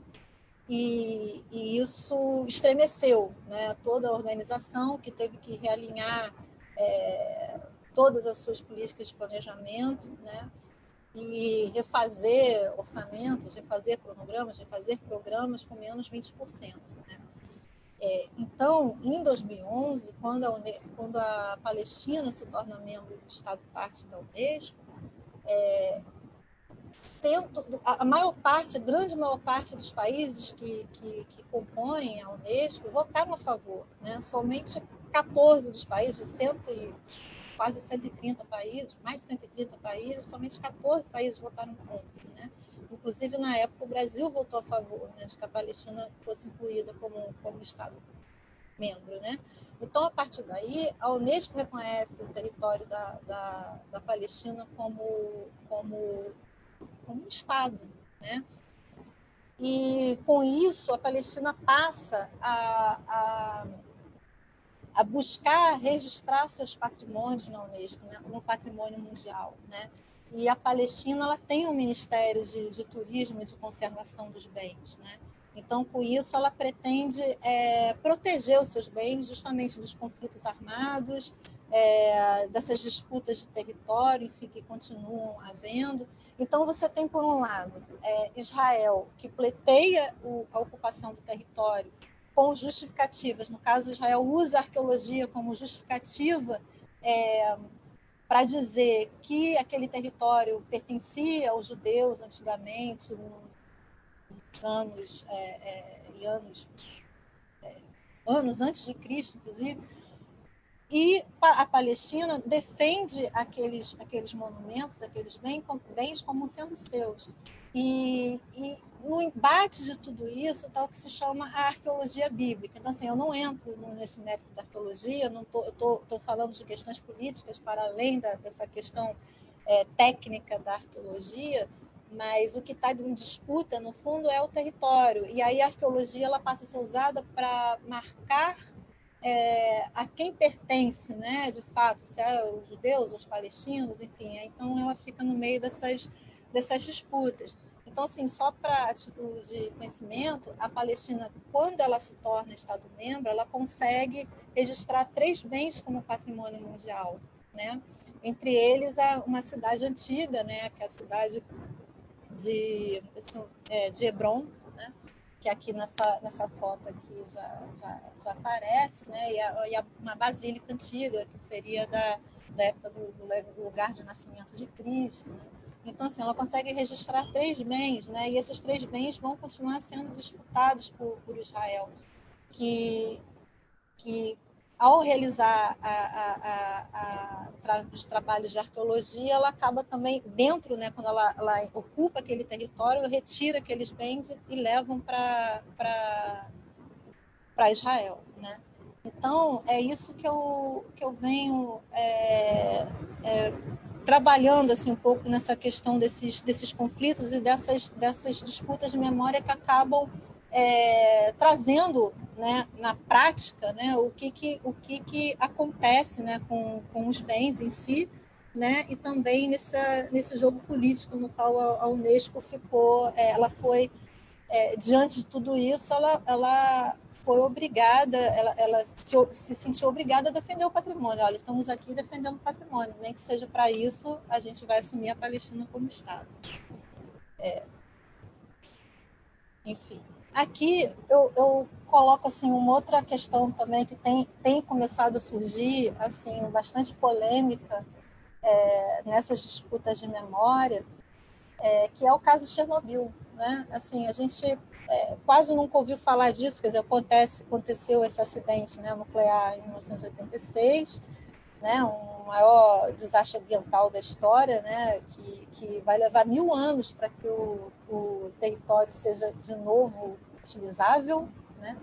E isso estremeceu, né, toda a organização, que teve que realinhar todas as suas políticas de planejamento, né, e refazer orçamentos, refazer cronogramas, refazer programas com menos 20%. Né? Então, em 2011, quando a Palestina se torna membro do Estado-parte da Unesco, a grande maior parte dos países que compõem a Unesco votaram a favor. Né? Somente 14 dos países, quase 130 países, mais de 130 países, somente 14 países votaram contra. Né? Inclusive, na época, o Brasil votou a favor, né, de que a Palestina fosse incluída como Estado-membro. Né? Então, a partir daí, a Unesco reconhece o território da Palestina como um Estado. Né? E, com isso, a Palestina passa a buscar registrar seus patrimônios na Unesco, né, como patrimônio mundial. Né? E a Palestina ela tem um ministério de turismo e de conservação dos bens. Né? Então, com isso, ela pretende proteger os seus bens justamente dos conflitos armados, dessas disputas de território, enfim, que continuam havendo. Então, você tem, por um lado, Israel, que pleiteia a ocupação do território com justificativas. No caso, Israel usa a arqueologia como justificativa para dizer que aquele território pertencia aos judeus antigamente, anos antes de Cristo, inclusive. E a Palestina defende aqueles monumentos, aqueles bens como sendo seus. E no embate de tudo isso está o que se chama a arqueologia bíblica. Então, assim, eu não entro nesse mérito da arqueologia, eu estou falando de questões políticas para além dessa questão técnica da arqueologia, mas o que está em disputa, no fundo, é o território. E aí a arqueologia ela passa a ser usada para marcar a quem pertence, né, de fato, se é os judeus, os palestinos, enfim. Então, ela fica no meio dessas disputas. Então, assim, só para título de conhecimento, a Palestina, quando ela se torna Estado-membro, ela consegue registrar 3 bens como patrimônio mundial, né? Entre eles, uma cidade antiga, né, que é a cidade de Hebron, né? Que aqui nessa foto aqui já aparece, né? E uma basílica antiga, que seria da época do lugar de nascimento de Cristo. Né? Então, assim, ela consegue registrar 3 bens, né? E esses 3 bens vão continuar sendo disputados por Israel, que ao realizar os trabalhos de arqueologia, ela acaba também dentro, né, quando ela ocupa aquele território, ela retira aqueles bens e levam para Israel. Né? Então, é isso que eu venho trabalhando assim, um pouco nessa questão desses conflitos e dessas disputas de memória que acabam trazendo, né, na prática, né, o que acontece, né, com os bens em si, né, e também nesse jogo político no qual a Unesco ficou, ela foi, diante de tudo isso, ela foi obrigada, ela se sentiu obrigada a defender o patrimônio. Olha, estamos aqui defendendo o patrimônio, nem que seja para isso, a gente vai assumir a Palestina como Estado. Enfim. Aqui eu coloco assim, uma outra questão também que tem começado a surgir, assim, bastante polêmica nessas disputas de memória, que é o caso de Chernobyl. Né? Assim, a gente quase nunca ouviu falar disso, quer dizer, aconteceu esse acidente, né, nuclear em 1986, né, um maior desastre ambiental da história, né, que vai levar 1000 anos para que o território seja de novo utilizável, né?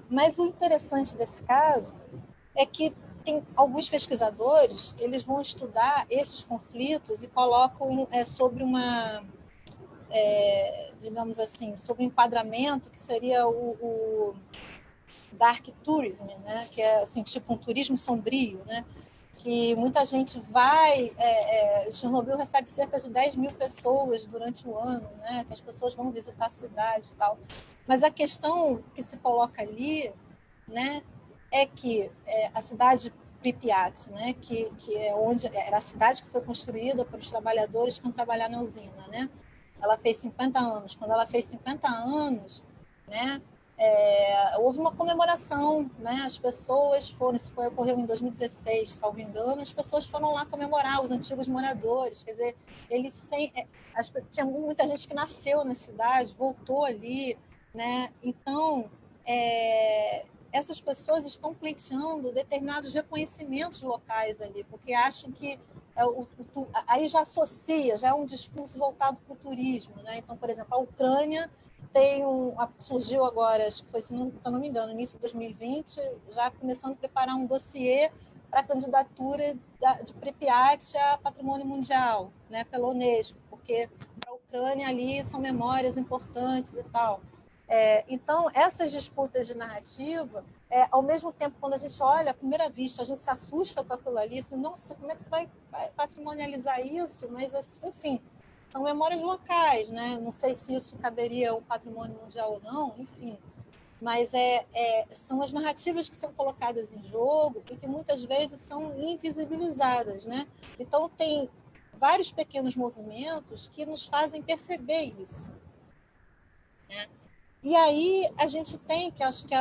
Mas o interessante desse caso é que tem alguns pesquisadores, eles vão estudar esses conflitos e colocam sobre uma, digamos assim, sobre um enquadramento que seria o dark tourism, né? Que é assim, tipo um turismo sombrio, né? Que muita gente vai... Chernobyl recebe cerca de 10 mil pessoas durante o ano, né? Que as pessoas vão visitar a cidade e tal. Mas a questão que se coloca ali, né, é que a cidade Pripyat, né, que é onde era a cidade que foi construída pelos trabalhadores que vão trabalhar na usina, né? Ela fez 50 anos. Quando ela fez 50 anos, né, houve uma comemoração, né? As pessoas foram, isso ocorreu em 2016, salvo engano, as pessoas foram lá comemorar, os antigos moradores, quer dizer, tinha muita gente que nasceu na cidade, voltou ali, né? Então, essas pessoas estão pleiteando determinados reconhecimentos locais ali, porque acham que aí já associa, já é um discurso voltado para o turismo, né? Então, por exemplo, a Ucrânia surgiu agora, acho que foi, se eu não me engano, no início de 2020, já começando a preparar um dossiê para a candidatura de Pripyat a patrimônio mundial, né, pela Unesco, porque para a Ucrânia ali são memórias importantes e tal. Então, essas disputas de narrativa, ao mesmo tempo, quando a gente olha à primeira vista, a gente se assusta com aquilo ali, assim, nossa, como é que vai patrimonializar isso? Mas, enfim, são memórias locais, né? Não sei se isso caberia ao patrimônio mundial ou não, enfim. Mas são as narrativas que são colocadas em jogo e que muitas vezes são invisibilizadas, né? Então, tem vários pequenos movimentos que nos fazem perceber isso, né? E aí a gente tem, que acho que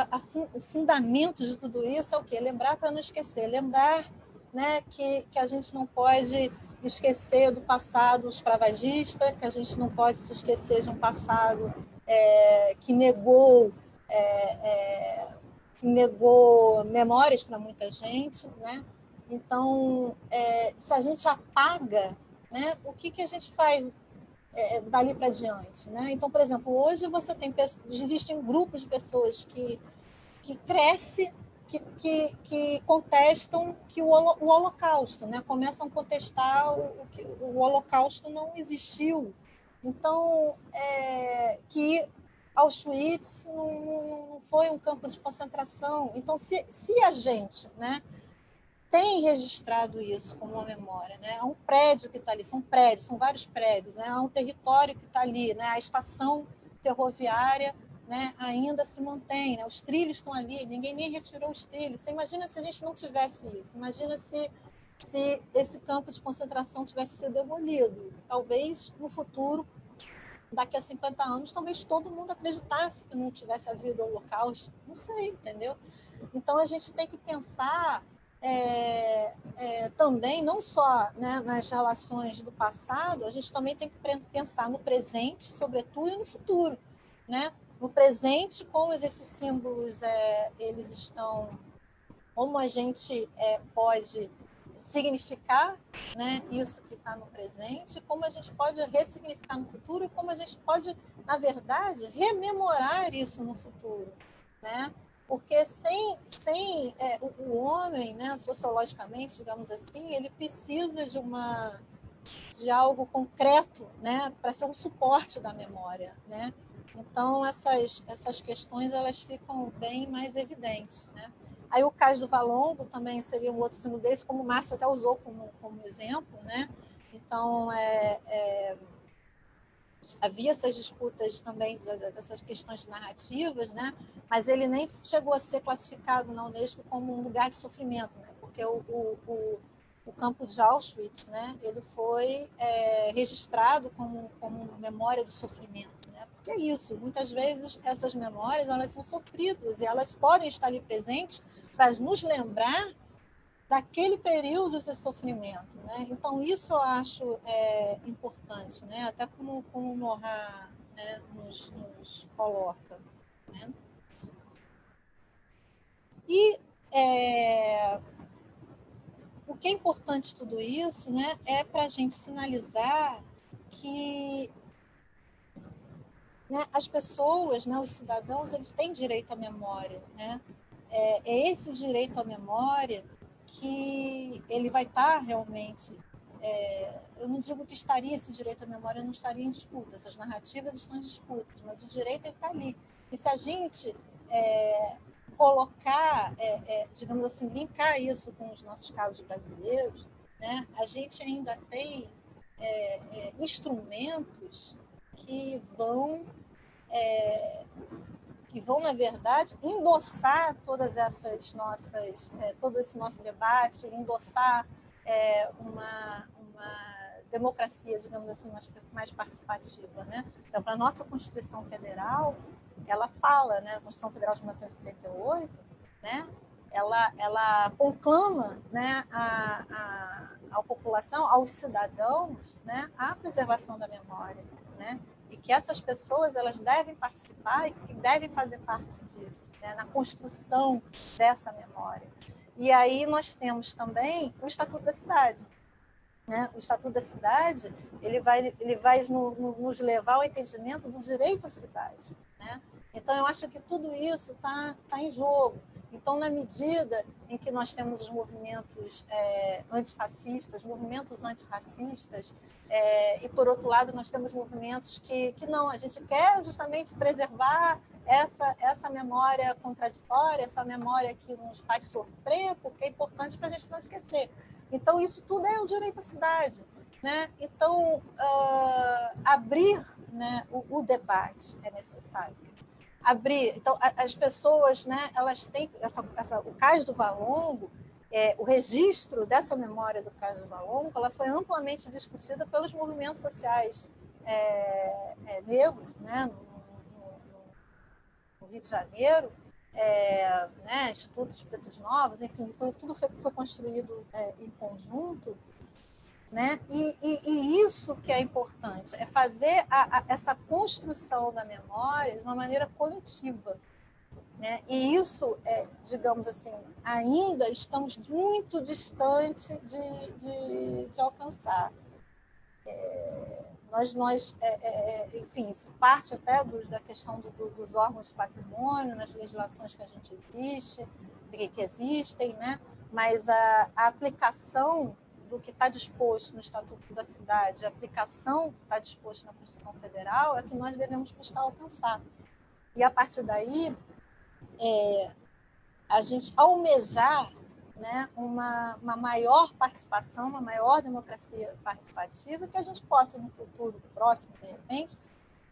o fundamento de tudo isso é o quê? Lembrar para não esquecer, lembrar, né, que a gente não pode esquecer do passado escravagista, que a gente não pode se esquecer de um passado que negou memórias para muita gente, né? Então, se a gente apaga, né, o que a gente faz dali para diante, né? Então, por exemplo, hoje existem grupos de pessoas que crescem, que contestam que o Holocausto, né? Começam a contestar que o Holocausto não existiu. Então, que Auschwitz não foi um campo de concentração. Então, se a gente, né, tem registrado isso como uma memória, né? Há um prédio que está ali, são vários prédios, né? Há um território que está ali, né? A estação ferroviária, né, ainda se mantém, né? Os trilhos estão ali, ninguém nem retirou os trilhos. Você imagina se a gente não tivesse isso? Imagina se esse campo de concentração tivesse sido demolido. Talvez no futuro, daqui a 50 anos, talvez todo mundo acreditasse que não tivesse havido o Holocausto. Não sei, entendeu? Então a gente tem que pensar também, não só, né, nas relações do passado, a gente também tem que pensar no presente, sobretudo, e no futuro, né? No presente, como esses símbolos eles estão, como a gente pode significar, né, isso que está no presente, como a gente pode ressignificar no futuro e como a gente pode, na verdade, rememorar isso no futuro, né? Porque o homem, né, sociologicamente, digamos assim, ele precisa de algo concreto, né, para ser um suporte da memória, né? Então essas questões elas ficam bem mais evidentes, né? Aí o Cais do Valongo também seria um outro símbolo desse, como o Márcio até usou como exemplo, né? Então havia essas disputas também dessas questões narrativas, né? Mas ele nem chegou a ser classificado na Unesco como um lugar de sofrimento, né? Porque o campo de Auschwitz, né? Ele foi registrado como memória do sofrimento, né? Porque é isso, muitas vezes essas memórias elas são sofridas e elas podem estar ali presentes para nos lembrar daquele período de sofrimento, né? Então isso eu acho importante, né? Até como o Morra, né, nos coloca, né? E o que é importante de tudo isso, né, é para a gente sinalizar que né, as pessoas, né, os cidadãos, eles têm direito à memória, né? É esse direito à memória que ele vai estar realmente... eu não digo que esse direito à memória não estaria em disputa, essas narrativas estão em disputa, mas o direito está ali. E se a gente colocar, digamos assim, linkar isso com os nossos casos brasileiros, né, a gente ainda tem instrumentos que vão, na verdade, endossar todas essas nossas, todo esse nosso debate, endossar uma democracia, digamos assim, mais participativa, né? Então, para a nossa Constituição Federal, ela fala, né, a Constituição Federal de 1988, né, ela conclama, né, a população, aos cidadãos, né, a preservação da memória, né? E que essas pessoas elas devem participar e que devem fazer parte disso, né, na construção dessa memória. E aí nós temos também o Estatuto da Cidade, né? O Estatuto da Cidade ele vai nos levar ao entendimento do direito à cidade, né? Então eu acho que tudo isso está em jogo. Então, na medida em que nós temos os movimentos antifascistas, movimentos antirracistas, e, por outro lado, nós temos movimentos que não, a gente quer justamente preservar essa memória contraditória, essa memória que nos faz sofrer, porque é importante para a gente não esquecer. Então, isso tudo é o direito à cidade, né? Então, abrir, né, o debate é necessário. Abrir. Então, as pessoas, né, elas têm o Cais do Valongo, o registro dessa memória do Cais do Valongo, ela foi amplamente discutida pelos movimentos sociais negros, né, no Rio de Janeiro, né, Institutos Pretos Novos, enfim, tudo foi construído em conjunto, né? E isso que é importante, é fazer essa construção da memória de uma maneira coletiva, né? E isso, digamos assim, ainda estamos muito distante de alcançar. Enfim, isso parte até da questão dos órgãos de patrimônio, nas legislações que a gente que existem, né? Mas a aplicação do que está disposto no Estatuto da Cidade, a aplicação que está disposto na Constituição Federal é que nós devemos buscar alcançar. E, a partir daí, a gente almejar, né, uma maior participação, uma maior democracia participativa, que a gente possa, no futuro próximo, de repente,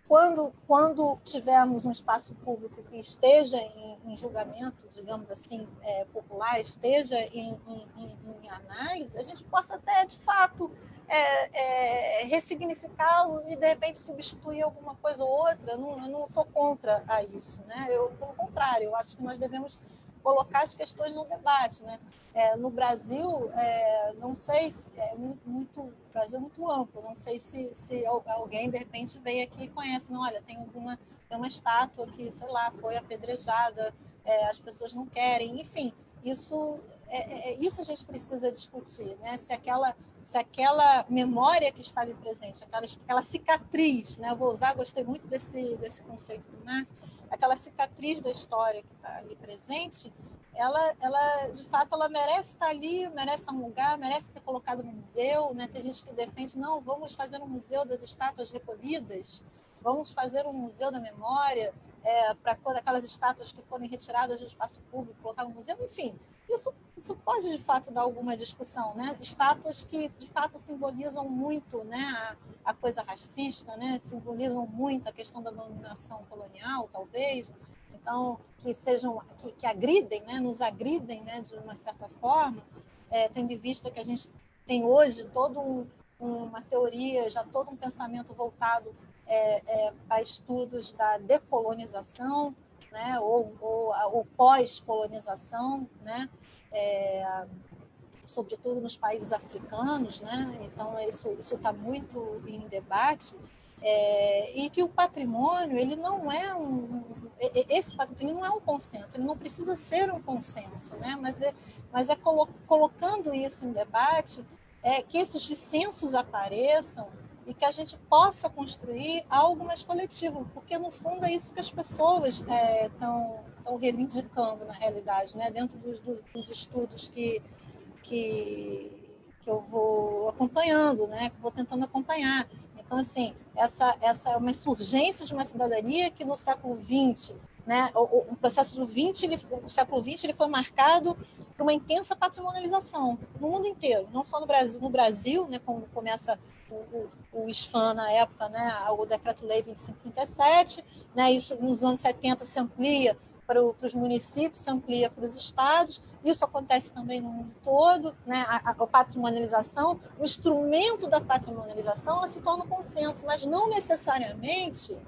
quando tivermos um espaço público que esteja em julgamento, digamos assim, popular, esteja em análise, a gente possa até, de fato, ressignificá-lo e, de repente, substituir alguma coisa ou outra. Eu não sou contra a isso, né? Pelo contrário, eu acho que nós devemos colocar as questões no debate, né? No Brasil, não sei, o Brasil é muito amplo, não sei se alguém, de repente, vem aqui e conhece, não, olha, tem uma estátua que, sei lá, foi apedrejada, as pessoas não querem, enfim, isso a gente precisa discutir, né? Se aquela memória que está ali presente, aquela cicatriz, né? Eu gostei muito desse conceito do Márcio, aquela cicatriz da história que está ali presente, ela de fato, ela merece estar ali, merece estar num lugar, merece ser colocada no museu, né? Tem gente que defende, não, vamos fazer um museu das estátuas recolhidas, vamos fazer um museu da memória, para quando aquelas estátuas que forem retiradas do espaço público, colocar no museu, enfim, isso pode, de fato, dar alguma discussão, né? Estátuas que, de fato, simbolizam muito, né, a coisa racista, né? Simbolizam muito a questão da dominação colonial, talvez. Então, que agridem, né? Nos agridem, né? De uma certa forma, tendo em vista que a gente tem hoje uma teoria, já todo um pensamento voltado para estudos da decolonização, né, ou pós-colonização, né, sobretudo nos países africanos, né? Então isso está muito em debate, e que o patrimônio ele não é esse patrimônio ele não é um consenso, ele não precisa ser um consenso, né? Mas colocando isso em debate, que esses dissensos apareçam, e que a gente possa construir algo mais coletivo, porque, no fundo, é isso que as pessoas estão reivindicando, na realidade, né? Dentro dos estudos que eu vou acompanhando, né? Que vou tentando acompanhar. Então, assim, essa é uma insurgência de uma cidadania que, no século XX, né, o processo do século XX ele foi marcado por uma intensa patrimonialização no mundo inteiro, não só no Brasil. No Brasil, né, quando começa o SFAM na época, né, o Decreto-Lei 2537, né, isso nos anos 70 se amplia para os municípios, se amplia para os estados, isso acontece também no mundo todo, né, a patrimonialização, o instrumento da patrimonialização ela se torna um consenso, mas não necessariamente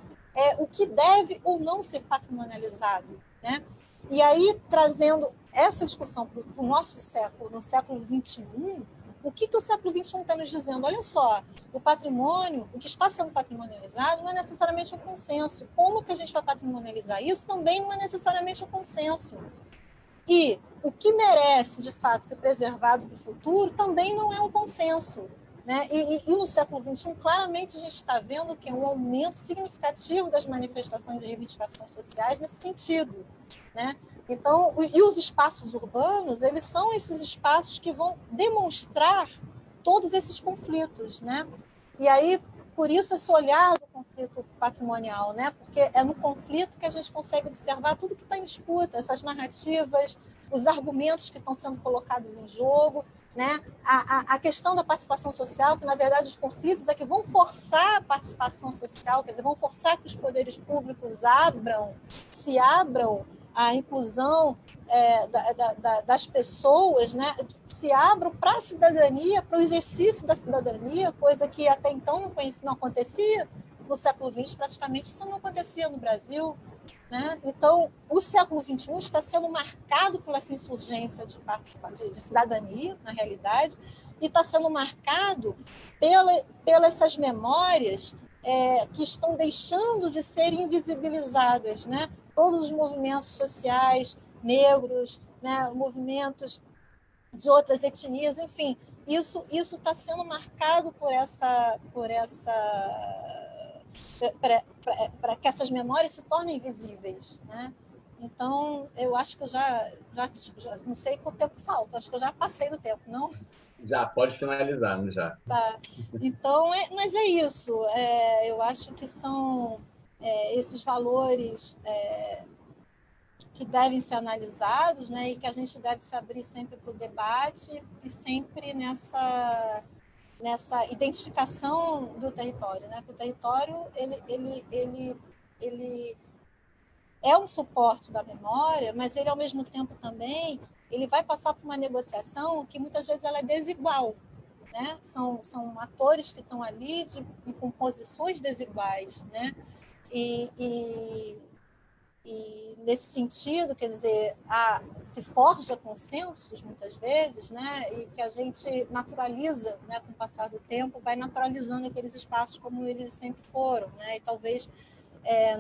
o que deve ou não ser patrimonializado, né? E aí, trazendo essa discussão para o nosso século, no século XXI, o que o século XXI está nos dizendo? Olha só, o patrimônio, o que está sendo patrimonializado não é necessariamente um consenso. Como que a gente vai patrimonializar isso também não é necessariamente um consenso. E o que merece, de fato, ser preservado para o futuro também não é um consenso. Né? E no século XXI, claramente, a gente está vendo que é um aumento significativo das manifestações e reivindicações sociais nesse sentido. Né? Então, e os espaços urbanos, eles são esses espaços que vão demonstrar todos esses conflitos. Né? E aí, por isso, esse olhar do conflito patrimonial, né? Porque é no conflito que a gente consegue observar tudo que está em disputa, essas narrativas, os argumentos que estão sendo colocados em jogo, né? A questão da participação social, que, na verdade, os conflitos é que vão forçar a participação social, quer dizer, vão forçar que os poderes públicos se abram à inclusão das pessoas, né? Que se abram para a cidadania, para o exercício da cidadania, coisa que até então não acontecia no século XX, praticamente isso não acontecia no Brasil. Né? Então, o século XXI está sendo marcado por essa insurgência de cidadania, na realidade, e está sendo marcado pelas essas memórias que estão deixando de ser invisibilizadas, né? Todos os movimentos sociais negros, né? Movimentos de outras etnias, enfim, isso está sendo marcado para que essas memórias se tornem visíveis, né? Então, eu acho que eu já não sei quanto tempo falta, acho que eu já passei do tempo, não? Já, pode finalizar, né, já. Tá. Então, mas é isso. Eu acho que são esses valores que devem ser analisados, né? E que a gente deve se abrir sempre para o debate e sempre nessa identificação do território, né? Que o território ele é um suporte da memória, mas ele ao mesmo tempo também ele vai passar por uma negociação que muitas vezes ela é desigual, né? São atores que estão ali com posições desiguais, né? E nesse sentido, quer dizer, se forja consensos, muitas vezes, né, e que a gente naturaliza, né, com o passar do tempo, vai naturalizando aqueles espaços como eles sempre foram, né, e talvez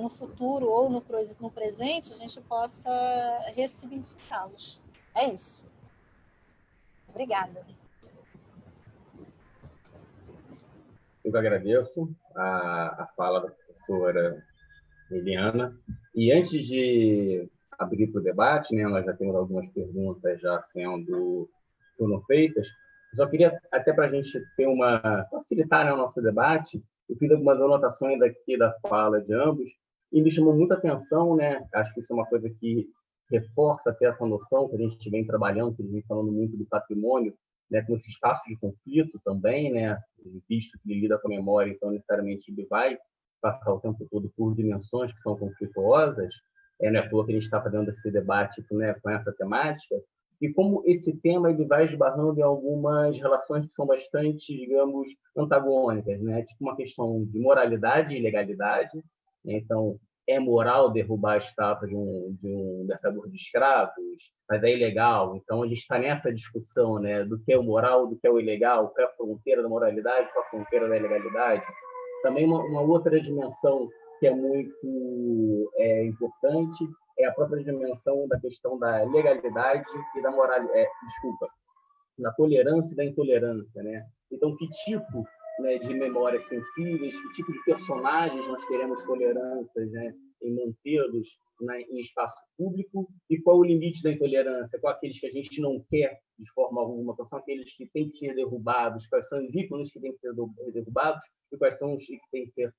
no futuro ou no presente a gente possa ressignificá-los. É isso. Obrigada. Eu que agradeço a fala da professora Eliana. E antes de abrir para o debate, né, nós já temos algumas perguntas já foram feitas. Eu só queria, até para a gente facilitar, né, o nosso debate, eu fiz algumas anotações aqui da fala de ambos e me chamou muita atenção, né? Acho que isso é uma coisa que reforça até essa noção que a gente vem trabalhando, que a gente vem falando muito do patrimônio, né, com esse espaço de conflito também, né, visto que ele lida com a memória, então necessariamente ele vai passar o tempo todo por dimensões que são conflituosas, não é à toa que a gente está fazendo esse debate, né, com essa temática, e como esse tema ele vai esbarrando em algumas relações que são bastante, digamos, antagônicas, né, tipo uma questão de moralidade e ilegalidade, né? Então, é moral derrubar a estátua de um mercador de escravos, mas é ilegal. Então, a gente está nessa discussão, né, do que é o moral, do que é o ilegal, qual é a fronteira da moralidade, qual é a fronteira da ilegalidade. Também uma outra dimensão que é muito importante é a própria dimensão da questão da legalidade e da moralidade, da tolerância e da intolerância, né? Então, que tipo né, de memórias sensíveis, que tipo de personagens nós teremos tolerâncias, né, em mantê-los em espaço público, e qual o limite da intolerância, qual aqueles que a gente não quer de forma alguma, quais são aqueles que têm que ser derrubados, quais são os ícones que têm que ser derrubados e quais são os que têm que ser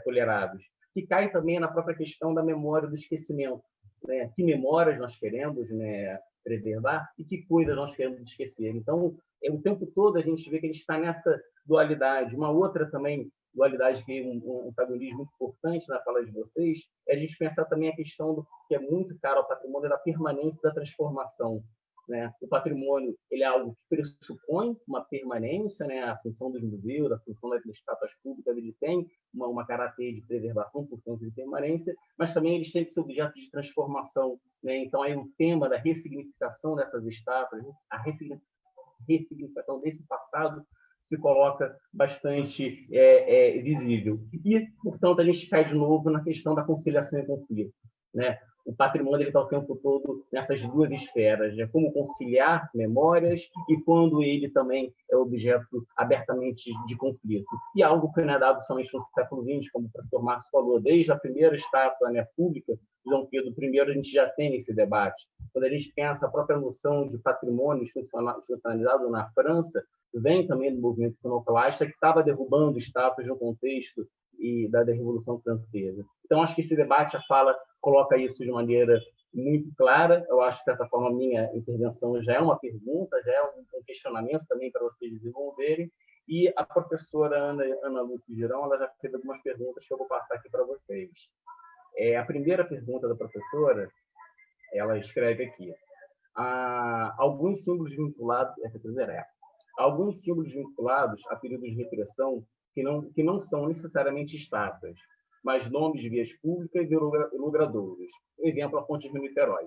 tolerados. Que cai também na própria questão da memória do esquecimento, né? Que memórias nós queremos, né, preservar e que coisas nós queremos esquecer. Então, o tempo todo a gente vê que ele está nessa dualidade. Uma outra também dualidade que é um antagonismo muito importante na fala de vocês é a gente pensar também a questão do que é muito caro ao patrimônio, da permanência da transformação, né? O patrimônio ele é algo que pressupõe uma permanência, né? A função dos museus, a função das estátuas públicas, ele tem uma caráter de preservação por conta de permanência, mas também eles têm que ser objetos de transformação, né? Então, aí o tema da ressignificação dessas estátuas, a ressignificação desse passado se coloca bastante visível. E, portanto, a gente cai de novo na questão da conciliação e conflito, né? O patrimônio está o tempo todo nessas duas esferas, né? Como conciliar memórias e quando ele também é objeto abertamente de conflito. E algo que não é dado somente no século XX, como o professor Marcos falou, desde a primeira estátua, né, pública de Dom Pedro I, a gente já tem esse debate. Quando a gente pensa a própria noção de patrimônio institucionalizado na França, vem também do movimento iconoclasta, que estava derrubando estátuas no contexto da Revolução Francesa. Então, acho que esse debate, a fala, coloca isso de maneira muito clara. Eu acho que, de certa forma, a minha intervenção já é uma pergunta, já é um questionamento também para vocês desenvolverem. E a professora Ana Lúcia Girão, ela já fez algumas perguntas que eu vou passar aqui para vocês. A primeira pergunta da professora, ela escreve aqui: alguns símbolos vinculados a períodos de repressão que não são necessariamente estátuas, mas nomes de vias públicas e logradouros. Exemplo, a Ponte Rio Niterói.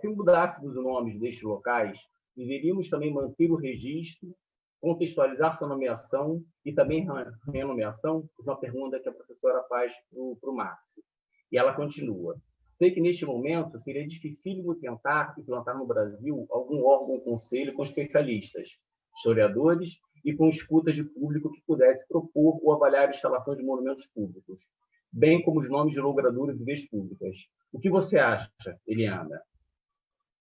Se mudássemos os nomes destes locais, deveríamos também manter o registro, contextualizar sua nomeação e também renomeação? Uma pergunta que a professora faz para o Márcio. E ela continua: sei que, neste momento, seria dificílimo tentar implantar no Brasil algum órgão, conselho com especialistas, historiadores e com escutas de público que pudesse propor ou avaliar a instalação de monumentos públicos, bem como os nomes de logradouros e vias públicas. O que você acha, Eliana?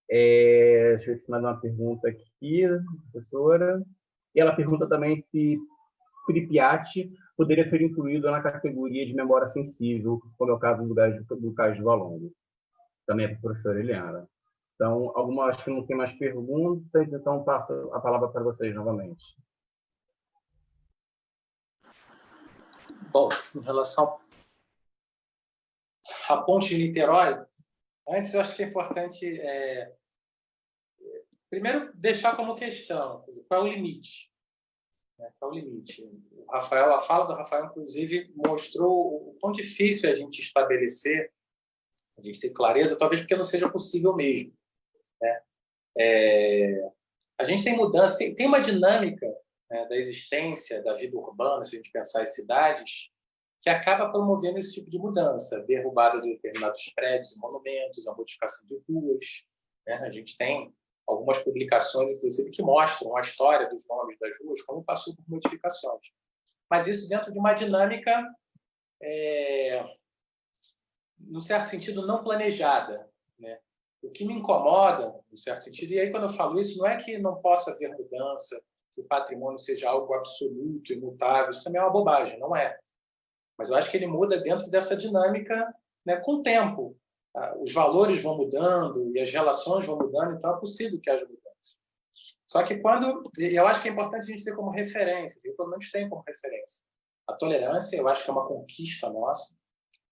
Deixa eu ver se mais uma pergunta aqui, professora. E ela pergunta também se Pripyat poderia ser incluído na categoria de memória sensível, como é o caso do Cais do Valongo. Também é para a professora Eliana. Então, acho que não tem mais perguntas, então passo a palavra para vocês novamente. Bom, em relação à Ponte de Niterói, antes eu acho que é importante, primeiro, deixar como questão, qual é o limite? Qual é o limite? A fala do Rafael, inclusive, mostrou o quão difícil é a gente estabelecer, a gente ter clareza, talvez porque não seja possível mesmo, né? A gente tem mudança, tem uma dinâmica, né, da existência, da vida urbana, se a gente pensar em cidades, que acaba promovendo esse tipo de mudança, derrubada de determinados prédios e monumentos, a modificação de ruas, né? A gente tem algumas publicações, inclusive, que mostram a história dos nomes das ruas, como passou por modificações. Mas isso dentro de uma dinâmica, no certo sentido, não planejada, né? O que me incomoda, no certo sentido, e aí quando eu falo isso, não é que não possa haver mudança, que o patrimônio seja algo absoluto, imutável, isso também é uma bobagem, não é. Mas eu acho que ele muda dentro dessa dinâmica, né, com o tempo. Os valores vão mudando e as relações vão mudando, então é possível que haja mudança. Só que eu acho que é importante a gente ter como referência, eu pelo menos tenho como referência, a tolerância, eu acho que é uma conquista nossa,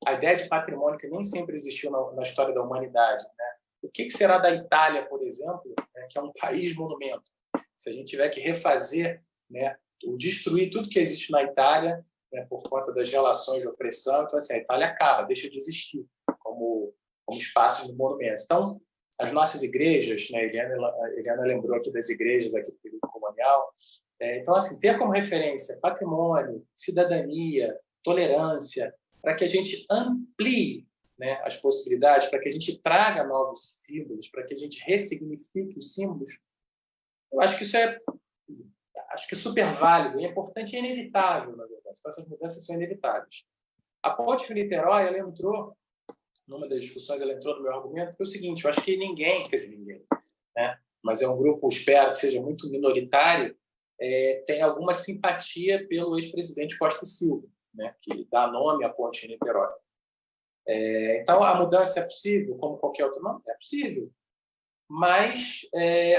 a ideia de patrimônio que nem sempre existiu na história da humanidade, né? O que será da Itália, por exemplo, né, que é um país monumento? Se a gente tiver que refazer, né, ou destruir tudo que existe na Itália, né, por conta das relações de opressão, então assim, a Itália acaba, deixa de existir como espaços de monumentos. Então, as nossas igrejas, né, Eliana lembrou aqui das igrejas aqui do período colonial, então, assim, ter como referência patrimônio, cidadania, tolerância, para que a gente amplie, né, as possibilidades, para que a gente traga novos símbolos, para que a gente ressignifique os símbolos, eu acho que isso é acho que é super válido, é importante e inevitável, na verdade. Então, essas mudanças são inevitáveis. A ponte Rio-Niterói, ela entrou, numa das discussões, ela entrou no meu argumento, que é o seguinte, eu acho que ninguém, quer dizer, ninguém, né? Mas é um grupo, espero que seja muito minoritário, tem alguma simpatia pelo ex-presidente Costa e Silva, né? Que dá nome à ponte Niterói. Então, a mudança é possível, como qualquer outro nome? É possível. Mas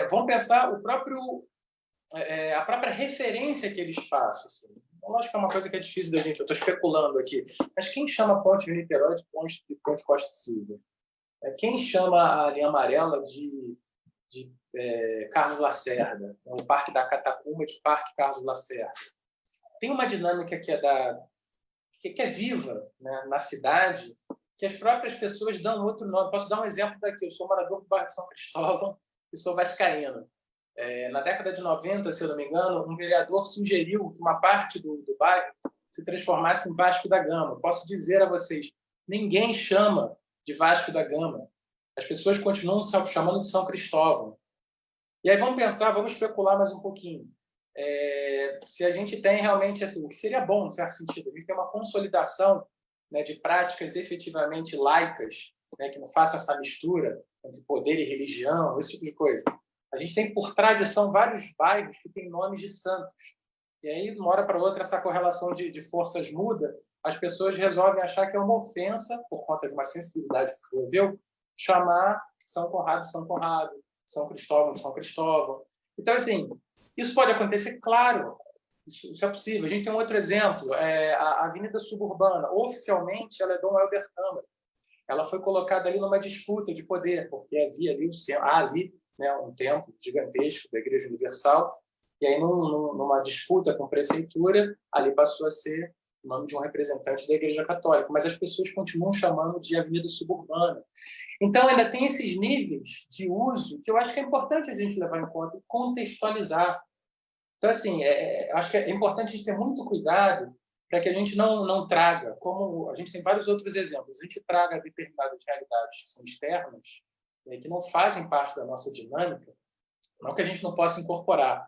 vamos pensar a própria referência àquele espaço. Assim. Lógico que é uma coisa que é difícil da gente, eu estou especulando aqui, mas quem chama a ponte de Niterói de ponte Costa e Silva? Quem chama a linha amarela de Carlos Lacerda? O Parque da Catacumba de Parque Carlos Lacerda? Tem uma dinâmica que é viva, né, na cidade, que as próprias pessoas dão outro nome. Posso dar um exemplo daqui. Eu sou morador do bairro de São Cristóvão e sou vascaíno. Na década de 90, se eu não me engano, um vereador sugeriu que uma parte do bairro se transformasse em Vasco da Gama. Posso dizer a vocês, ninguém chama de Vasco da Gama. As pessoas continuam chamando de São Cristóvão. E aí vamos pensar, vamos especular mais um pouquinho. Se a gente tem realmente, assim, o que seria bom, no certo sentido, a gente tem uma consolidação, né, de práticas efetivamente laicas, né, que não façam essa mistura entre poder e religião, esse tipo de coisa. A gente tem, por tradição, vários bairros que têm nomes de santos. E aí, de uma hora para outra, essa correlação de forças muda, as pessoas resolvem achar que é uma ofensa, por conta de uma sensibilidade que se envolveu, chamar São Conrado de São Conrado, São Cristóvão de São Cristóvão. Então, assim, isso pode acontecer, claro, isso é possível. A gente tem um outro exemplo, a Avenida Suburbana. Oficialmente, ela é Dom Helder Câmara. Ela foi colocada ali numa disputa de poder, porque havia ali, né, um templo gigantesco da Igreja Universal, e aí, numa disputa com a prefeitura, ali passou a ser o nome de um representante da Igreja Católica, mas as pessoas continuam chamando de Avenida Suburbana. Então, ainda tem esses níveis de uso que eu acho que é importante a gente levar em conta e contextualizar. Então, assim, acho que é importante a gente ter muito cuidado para que a gente não traga, como a gente tem vários outros exemplos, a gente traga determinadas realidades que são externas, que não fazem parte da nossa dinâmica, não que a gente não possa incorporar,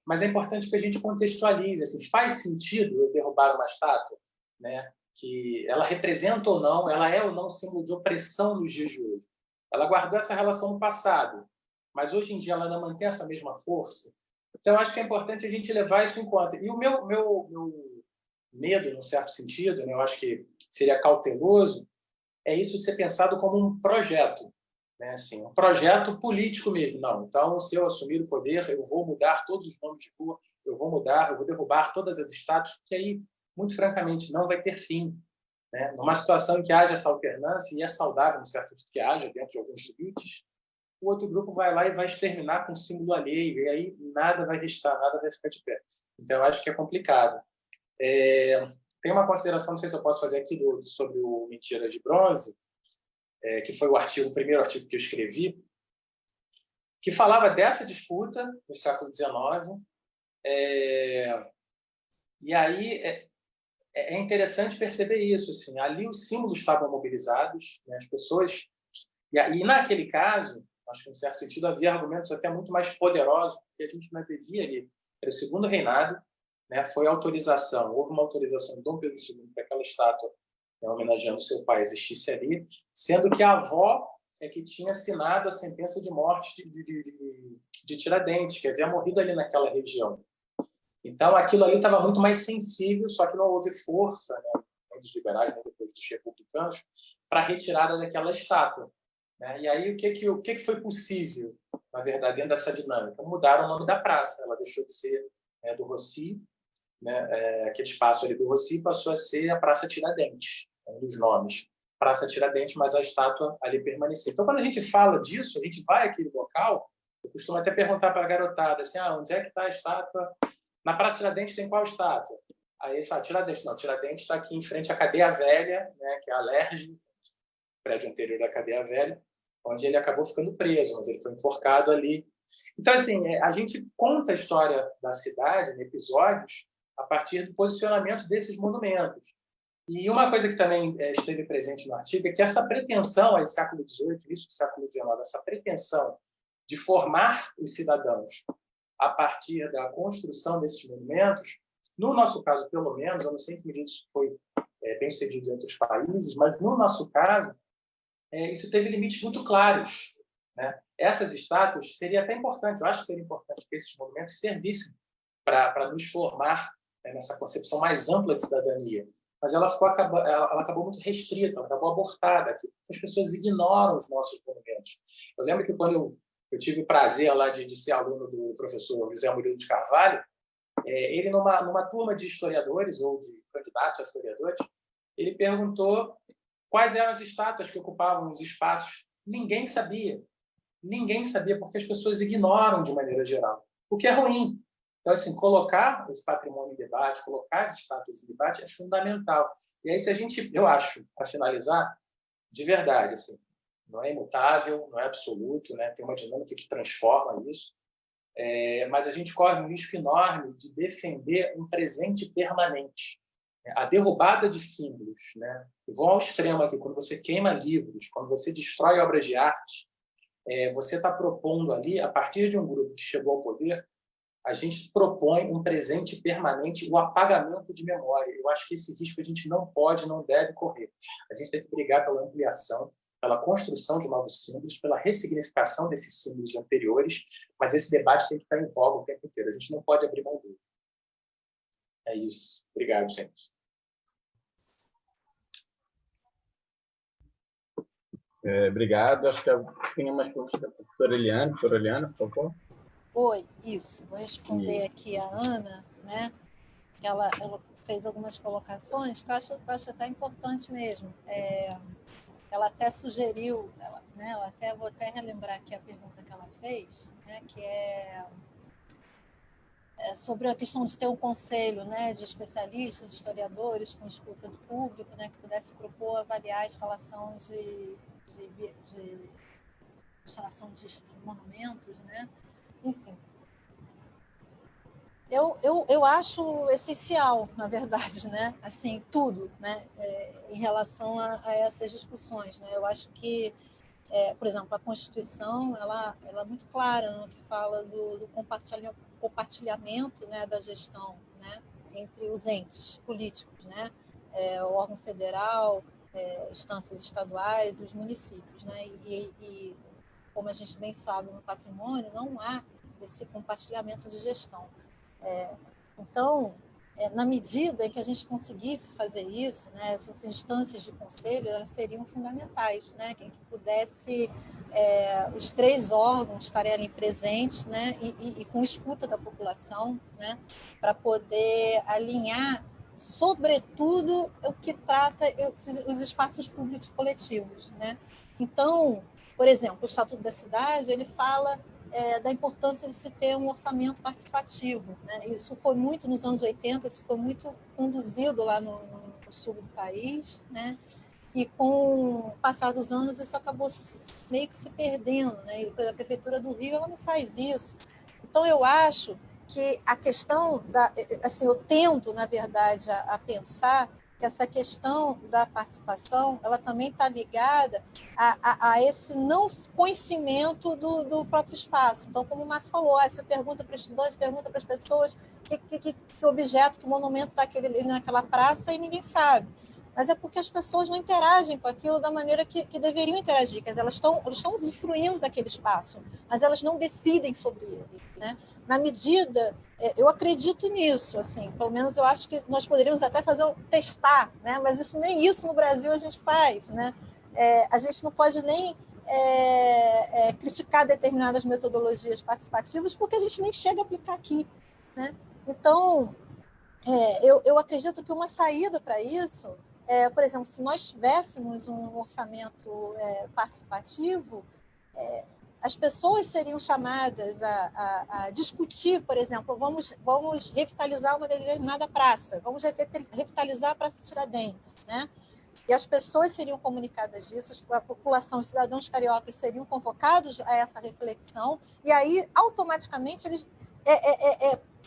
mas é importante que a gente contextualize. Assim, faz sentido eu derrubar uma estátua, né, que ela representa ou não, ela é ou não símbolo de opressão nos dias de hoje. Ela guardou essa relação no passado, mas hoje em dia ela ainda mantém essa mesma força. Então, acho que é importante a gente levar isso em conta. E o meu medo, num certo sentido, né, eu acho que seria cauteloso, é isso ser pensado como um projeto, né, assim, um projeto político mesmo. Não, então, se eu assumir o poder, eu vou mudar todos os nomes de rua, eu vou derrubar todas as estátuas, que aí, muito francamente, não vai ter fim. Né? Numa situação em que haja essa alternância, e é saudável, no certo sentido, que haja dentro de alguns limites, o outro grupo vai lá e vai exterminar com um símbolo alheio, e aí nada vai restar, nada vai ficar de pé. Então, eu acho que é complicado. Tem uma consideração, não sei se eu posso fazer aqui, sobre o Mentiras de Bronze, que foi o primeiro artigo que eu escrevi, que falava dessa disputa no século XIX. E aí é interessante perceber isso. Assim, ali os símbolos estavam mobilizados, né, as pessoas... E naquele caso, acho que, em certo sentido, havia argumentos até muito mais poderosos, porque a gente não vivia ali. Era o segundo reinado, né, houve uma autorização de Dom Pedro II para aquela estátua, né, homenageando seu pai, existisse ali, sendo que a avó é que tinha assinado a sentença de morte de Tiradentes, que havia morrido ali naquela região. Então, aquilo ali estava muito mais sensível, só que não houve força, né, nem dos liberais, nem depois dos republicanos, para a retirada daquela estátua. Né? E aí, o que foi possível, na verdade, dentro dessa dinâmica? Mudaram o nome da praça. Ela deixou de ser do Rossi, né? Aquele espaço ali do Rossi passou a ser a Praça Tiradentes, um dos nomes. Praça Tiradentes, mas a estátua ali permaneceu. Então, quando a gente fala disso, a gente vai àquele local, eu costumo até perguntar para a garotada, assim, onde é que está a estátua? Na Praça Tiradentes tem qual estátua? Aí ele fala, Tiradentes. Não, Tiradentes está aqui em frente à Cadeia Velha, né, que é a Alerj, prédio anterior da Cadeia Velha, onde ele acabou ficando preso, mas ele foi enforcado ali. Então, assim, a gente conta a história da cidade em episódios a partir do posicionamento desses monumentos. E uma coisa que também esteve presente no artigo é que essa pretensão aí, século XVIII, início do século XIX, essa pretensão de formar os cidadãos a partir da construção desses monumentos. No nosso caso, pelo menos, eu não sei em que medida isso foi bem sucedido em outros países, mas no nosso caso, isso teve limites muito claros, né? Essas estátuas, seria até importante, eu acho que seria importante que esses monumentos servissem para nos formar nessa concepção mais ampla de cidadania. Mas ela acabou muito restrita, ela acabou abortada. Aqui. As pessoas ignoram os nossos monumentos. Eu lembro que quando eu tive o prazer lá de ser aluno do professor José Murilo de Carvalho, ele, numa turma de historiadores, ou de candidatos a historiadores, ele perguntou quais eram as estátuas que ocupavam os espaços. Ninguém sabia. Ninguém sabia, porque as pessoas ignoram de maneira geral, o que é ruim. Então, assim, colocar esse patrimônio em debate, colocar as estátuas em debate é fundamental. E aí, se a gente, eu acho, para finalizar, de verdade, assim, não é imutável, não é absoluto, né? Tem uma dinâmica que transforma isso, mas a gente corre um risco enorme de defender um presente permanente. A derrubada de símbolos, né? Vão ao extremo aqui, quando você queima livros, quando você destrói obras de arte, você está propondo ali, a partir de um grupo que chegou ao poder, a gente propõe um presente permanente, o apagamento de memória. Eu acho que esse risco a gente não pode, não deve correr. A gente tem que brigar pela ampliação, pela construção de novos símbolos, pela ressignificação desses símbolos anteriores, mas esse debate tem que estar em voga o tempo inteiro. A gente não pode abrir mão dele. É isso. Obrigado, gente. Obrigado. Acho que tem umas perguntas da professora Eliane. Professora Eliane, por favor. Oi, isso. Vou responder aqui a Ana, né? Que ela fez algumas colocações que eu acho até importante mesmo. Ela até sugeriu, vou até relembrar aqui a pergunta que ela fez, né? Que é sobre a questão de ter um conselho, né, de especialistas, de historiadores, com escuta do público, né, que pudesse propor avaliar a instalação de monumentos, né? Enfim. Eu acho essencial, na verdade, né? Assim, tudo, né? Em relação a essas discussões, né? Eu acho que, por exemplo, a Constituição ela é muito clara no que fala do compartilhamento, né, da gestão, né, entre os entes políticos, né? O órgão federal, instâncias estaduais e os municípios, né? E como a gente bem sabe, no patrimônio não há esse compartilhamento de gestão. Então, na medida em que a gente conseguisse fazer isso, né, essas instâncias de conselho elas seriam fundamentais, né, que pudesse os três órgãos estarem ali presentes, né, e com escuta da população, né, para poder alinhar, sobretudo, o que trata os espaços públicos coletivos, né. Então, por exemplo, o Estatuto da Cidade ele fala da importância de se ter um orçamento participativo, né? Isso foi muito, nos anos 80, isso foi muito conduzido lá no sul do país, né? E com o passar dos anos, isso acabou meio que se perdendo, né? E a Prefeitura do Rio ela não faz isso. Então, eu acho que a questão assim, eu tento, na verdade, a pensar que essa questão da participação ela também está ligada a esse não conhecimento do próprio espaço. Então, como o Márcio falou, você pergunta para estudantes, pergunta para as pessoas que objeto, que monumento está naquela praça e ninguém sabe. Mas é porque as pessoas não interagem com aquilo da maneira que deveriam interagir, quer dizer, elas estão usufruindo daquele espaço, mas elas não decidem sobre ele, né? Na medida, eu acredito nisso, assim, pelo menos eu acho que nós poderíamos até testar, né? Mas nem isso no Brasil a gente faz, né? A gente não pode nem criticar determinadas metodologias participativas porque a gente nem chega a aplicar aqui, né? Então, eu acredito que uma saída para isso, por exemplo, se nós tivéssemos um orçamento participativo, as pessoas seriam chamadas a discutir, por exemplo, vamos revitalizar uma determinada praça, vamos revitalizar a Praça Tiradentes, né? E as pessoas seriam comunicadas disso, a população, os cidadãos cariocas seriam convocados a essa reflexão, e aí, automaticamente,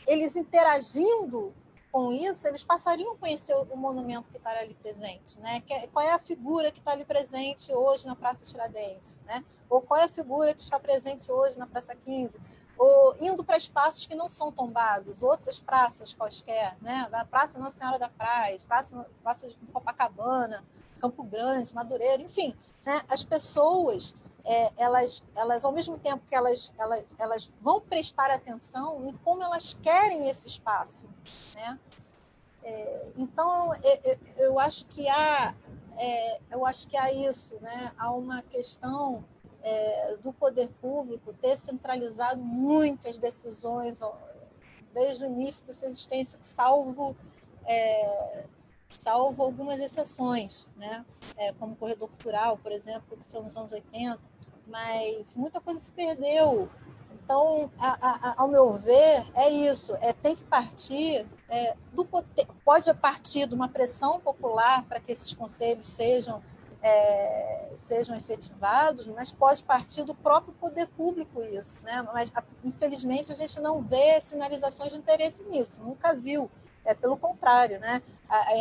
eles interagindo com isso, eles passariam a conhecer o monumento que está ali presente, né? Qual é a figura que está ali presente hoje na Praça Tiradentes, né? Ou qual é a figura que está presente hoje na Praça 15? ou indo para espaços que não são tombados, outras praças quaisquer, né? Da Praça Nossa Senhora da Praia, praça de Copacabana, Campo Grande, Madureira, enfim, né? As pessoas, elas, ao mesmo tempo que elas vão prestar atenção em como elas querem esse espaço, né? Então, eu acho que há isso, né? Há uma questão do poder público ter centralizado muito as decisões desde o início da sua existência, salvo algumas exceções, né? Como o corredor cultural, por exemplo, que são nos anos 80, mas muita coisa se perdeu. Então, ao meu ver, é isso, tem que partir pode partir de uma pressão popular para que esses conselhos sejam efetivados, mas pode partir do próprio poder público isso, né? Mas, infelizmente, a gente não vê sinalizações de interesse nisso, nunca viu, pelo contrário, né?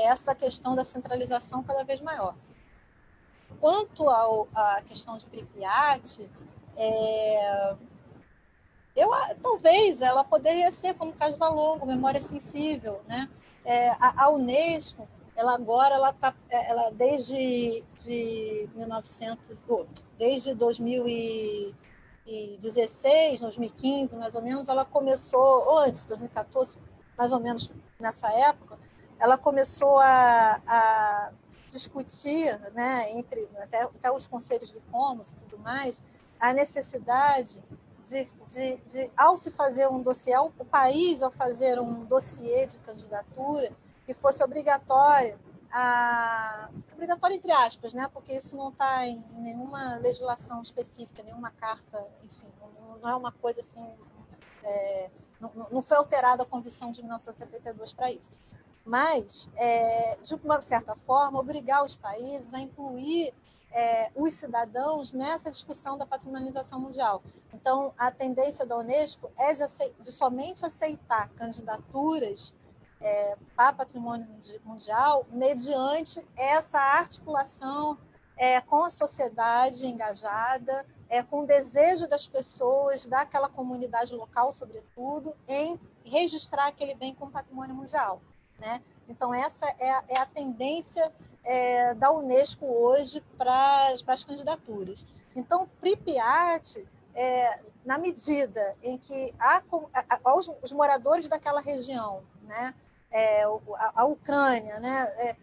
Essa questão da centralização cada vez maior. Quanto à questão de Pripyat, talvez ela poderia ser como Casvalongo, memória sensível, né? A Unesco, desde 2016, 2015, mais ou menos, ela começou, ou antes, 2014, mais ou menos nessa época, ela começou a discutir, né, entre até os conselhos de Commons e tudo mais, a necessidade de ao se fazer um dossiê, o país, ao fazer um dossiê de candidatura, que fosse obrigatório entre aspas, né? Porque isso não está em nenhuma legislação específica, nenhuma carta, enfim, não é uma coisa assim, não foi alterada a Constituição de 1972 para isso. Mas, de uma certa forma, obrigar os países a incluir os cidadãos nessa discussão da patrimonialização mundial. Então, a tendência da Unesco é de somente aceitar candidaturas para patrimônio mundial mediante essa articulação com a sociedade engajada, com o desejo das pessoas, daquela comunidade local, sobretudo, em registrar aquele bem como patrimônio mundial, né? Então, essa é a tendência da Unesco hoje para as candidaturas. Então, Pripyat, na medida em que os moradores daquela região, né, a Ucrânia, né,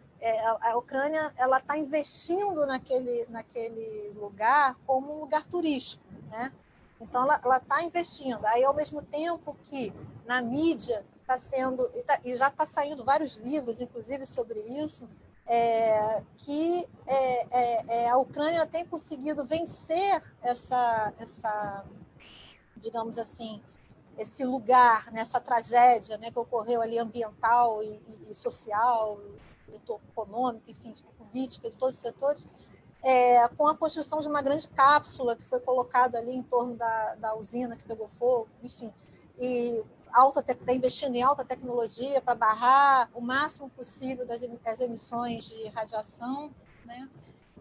a Ucrânia ela está investindo naquele lugar como um lugar turístico, né? Então ela está investindo. Aí, ao mesmo tempo que na mídia está sendo, e já está saindo vários livros, inclusive sobre isso, que a Ucrânia tem conseguido vencer essa, digamos assim, esse lugar, nessa tragédia, né, que ocorreu ali ambiental e social, econômica, enfim, de política, de todos os setores, com a construção de uma grande cápsula que foi colocada ali em torno da usina que pegou fogo, enfim, e está investindo em alta tecnologia para barrar o máximo possível das emissões de radiação, né?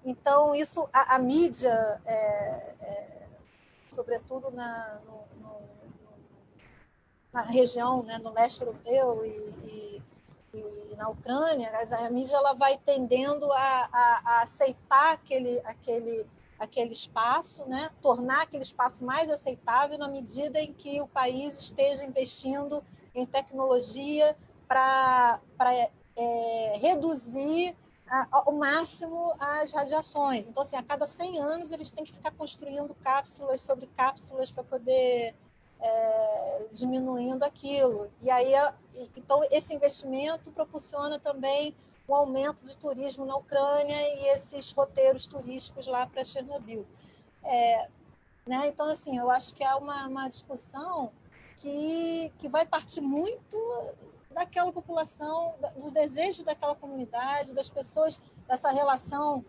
Então, isso, a mídia, sobretudo na região, né, no leste europeu e na Ucrânia, a mídia ela vai tendendo a aceitar aquele espaço, né, tornar aquele espaço mais aceitável na medida em que o país esteja investindo em tecnologia para reduzir ao máximo as radiações. Então, assim, a cada 100 anos eles têm que ficar construindo cápsulas sobre cápsulas para poder diminuindo aquilo. E aí, então, esse investimento proporciona também um aumento de turismo na Ucrânia e esses roteiros turísticos lá para Chernobyl. Né? Então, assim, eu acho que é uma discussão que vai partir muito daquela população, do desejo daquela comunidade, das pessoas, dessa relação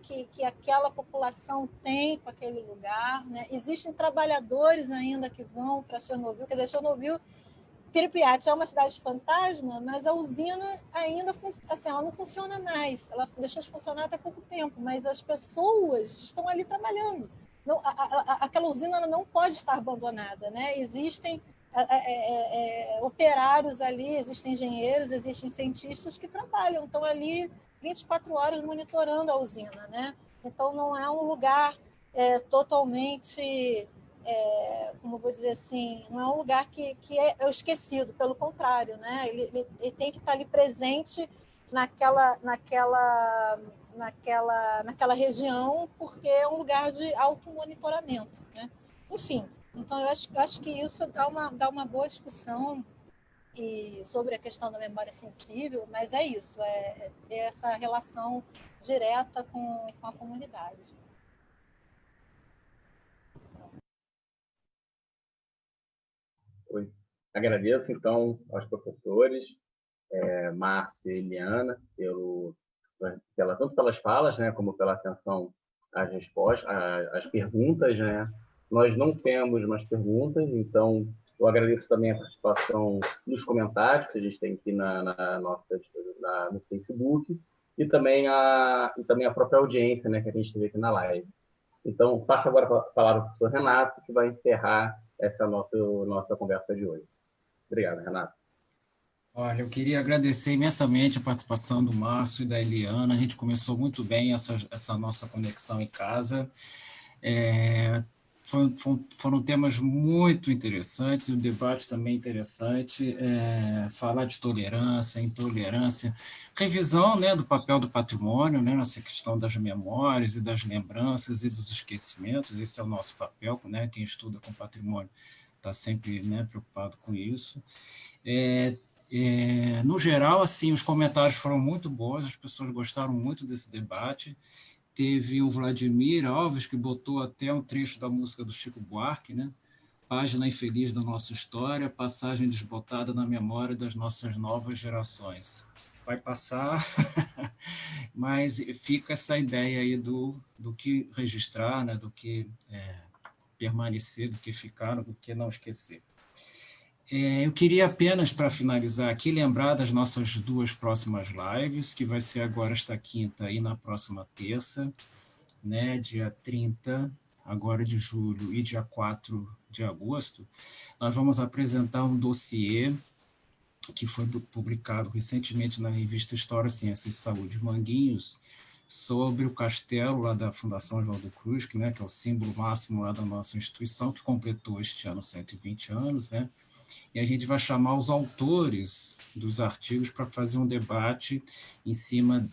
que aquela população tem com aquele lugar, né? Existem trabalhadores ainda que vão para Chernobyl, quer dizer, Chernobyl, Pripyat é uma cidade fantasma, mas a usina ainda assim, ela não funciona mais, ela deixou de funcionar até pouco tempo, mas as pessoas estão ali trabalhando, aquela usina ela não pode estar abandonada, né? Existem operários ali, existem engenheiros, existem cientistas que trabalham, estão ali 24 horas monitorando a usina, né? Então, não é um lugar totalmente, como eu vou dizer assim, não é um lugar que é esquecido, pelo contrário, né? Ele tem que estar ali presente naquela região, porque é um lugar de automonitoramento, né? Enfim, então eu acho que isso dá uma boa discussão sobre a questão da memória sensível, mas é isso, ter essa relação direta com a comunidade. Agradeço, então, aos professores, Márcio e Eliana, tanto pelas falas, né, como pela atenção às respostas, às perguntas, né? Nós não temos mais perguntas, então eu agradeço também a participação nos comentários que a gente tem aqui no Facebook e também a própria audiência, né, que a gente teve aqui na live. Então, passo agora a palavra para o professor Renato, que vai encerrar essa nossa conversa de hoje. Obrigado, Renato. Olha, eu queria agradecer imensamente a participação do Márcio e da Eliana. A gente começou muito bem essa nossa conexão em casa. Foram temas muito interessantes, o debate também interessante, falar de tolerância, intolerância, revisão, né, do papel do patrimônio, né, nessa questão das memórias e das lembranças e dos esquecimentos. Esse é o nosso papel, né, quem estuda com patrimônio está sempre, né, preocupado com isso. No geral, assim, os comentários foram muito bons, as pessoas gostaram muito desse debate. Teve o Vladimir Alves, que botou até um trecho da música do Chico Buarque, né? Página infeliz da nossa história, passagem desbotada na memória das nossas novas gerações. Vai passar, mas fica essa ideia aí do que registrar, né? Do que permanecer, do que ficar, do que não esquecer. Eu queria apenas, para finalizar aqui, lembrar das nossas 2 próximas lives, que vai ser agora esta quinta e na próxima terça, né, dia 30, agora de julho, e dia 4 de agosto. Nós vamos apresentar um dossiê que foi publicado recentemente na revista História, Ciência e Saúde Manguinhos, sobre o castelo lá da Fundação Oswaldo Cruz, que é o símbolo máximo lá da nossa instituição, que completou este ano 120 anos, né? E a gente vai chamar os autores dos artigos para fazer um debate em cima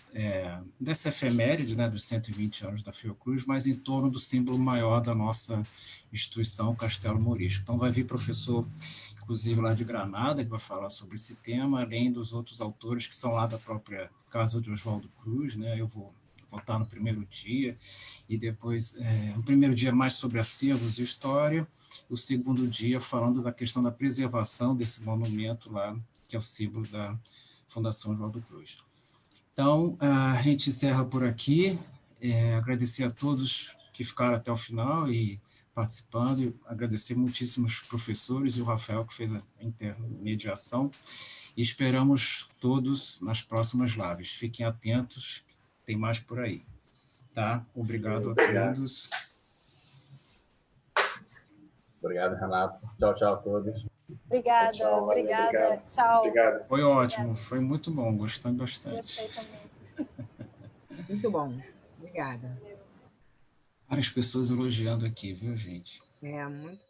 dessa efeméride, né, dos 120 anos da Fiocruz, mas em torno do símbolo maior da nossa instituição, o Castelo Morisco. Então vai vir professor, inclusive lá de Granada, que vai falar sobre esse tema, além dos outros autores que são lá da própria casa de Oswaldo Cruz, né? Eu vou estar no primeiro dia, e depois, o primeiro dia mais sobre acervos e história, o segundo dia falando da questão da preservação desse monumento lá, que é o símbolo da Fundação Oswaldo Cruz. Então, a gente encerra por aqui, agradecer a todos que ficaram até o final e participando, e agradecer muitíssimos professores e o Rafael que fez a intermediação, e esperamos todos nas próximas lives. Fiquem atentos, tem mais por aí. Tá? Obrigado a todos. Obrigado, Renato. Tchau, tchau a todos. Obrigada, tchau, obrigada. obrigado. Tchau. Obrigado. Foi ótimo, foi muito bom, gostei bastante. Gostei também. Muito bom. Obrigada. Várias pessoas elogiando aqui, viu, gente? Muito.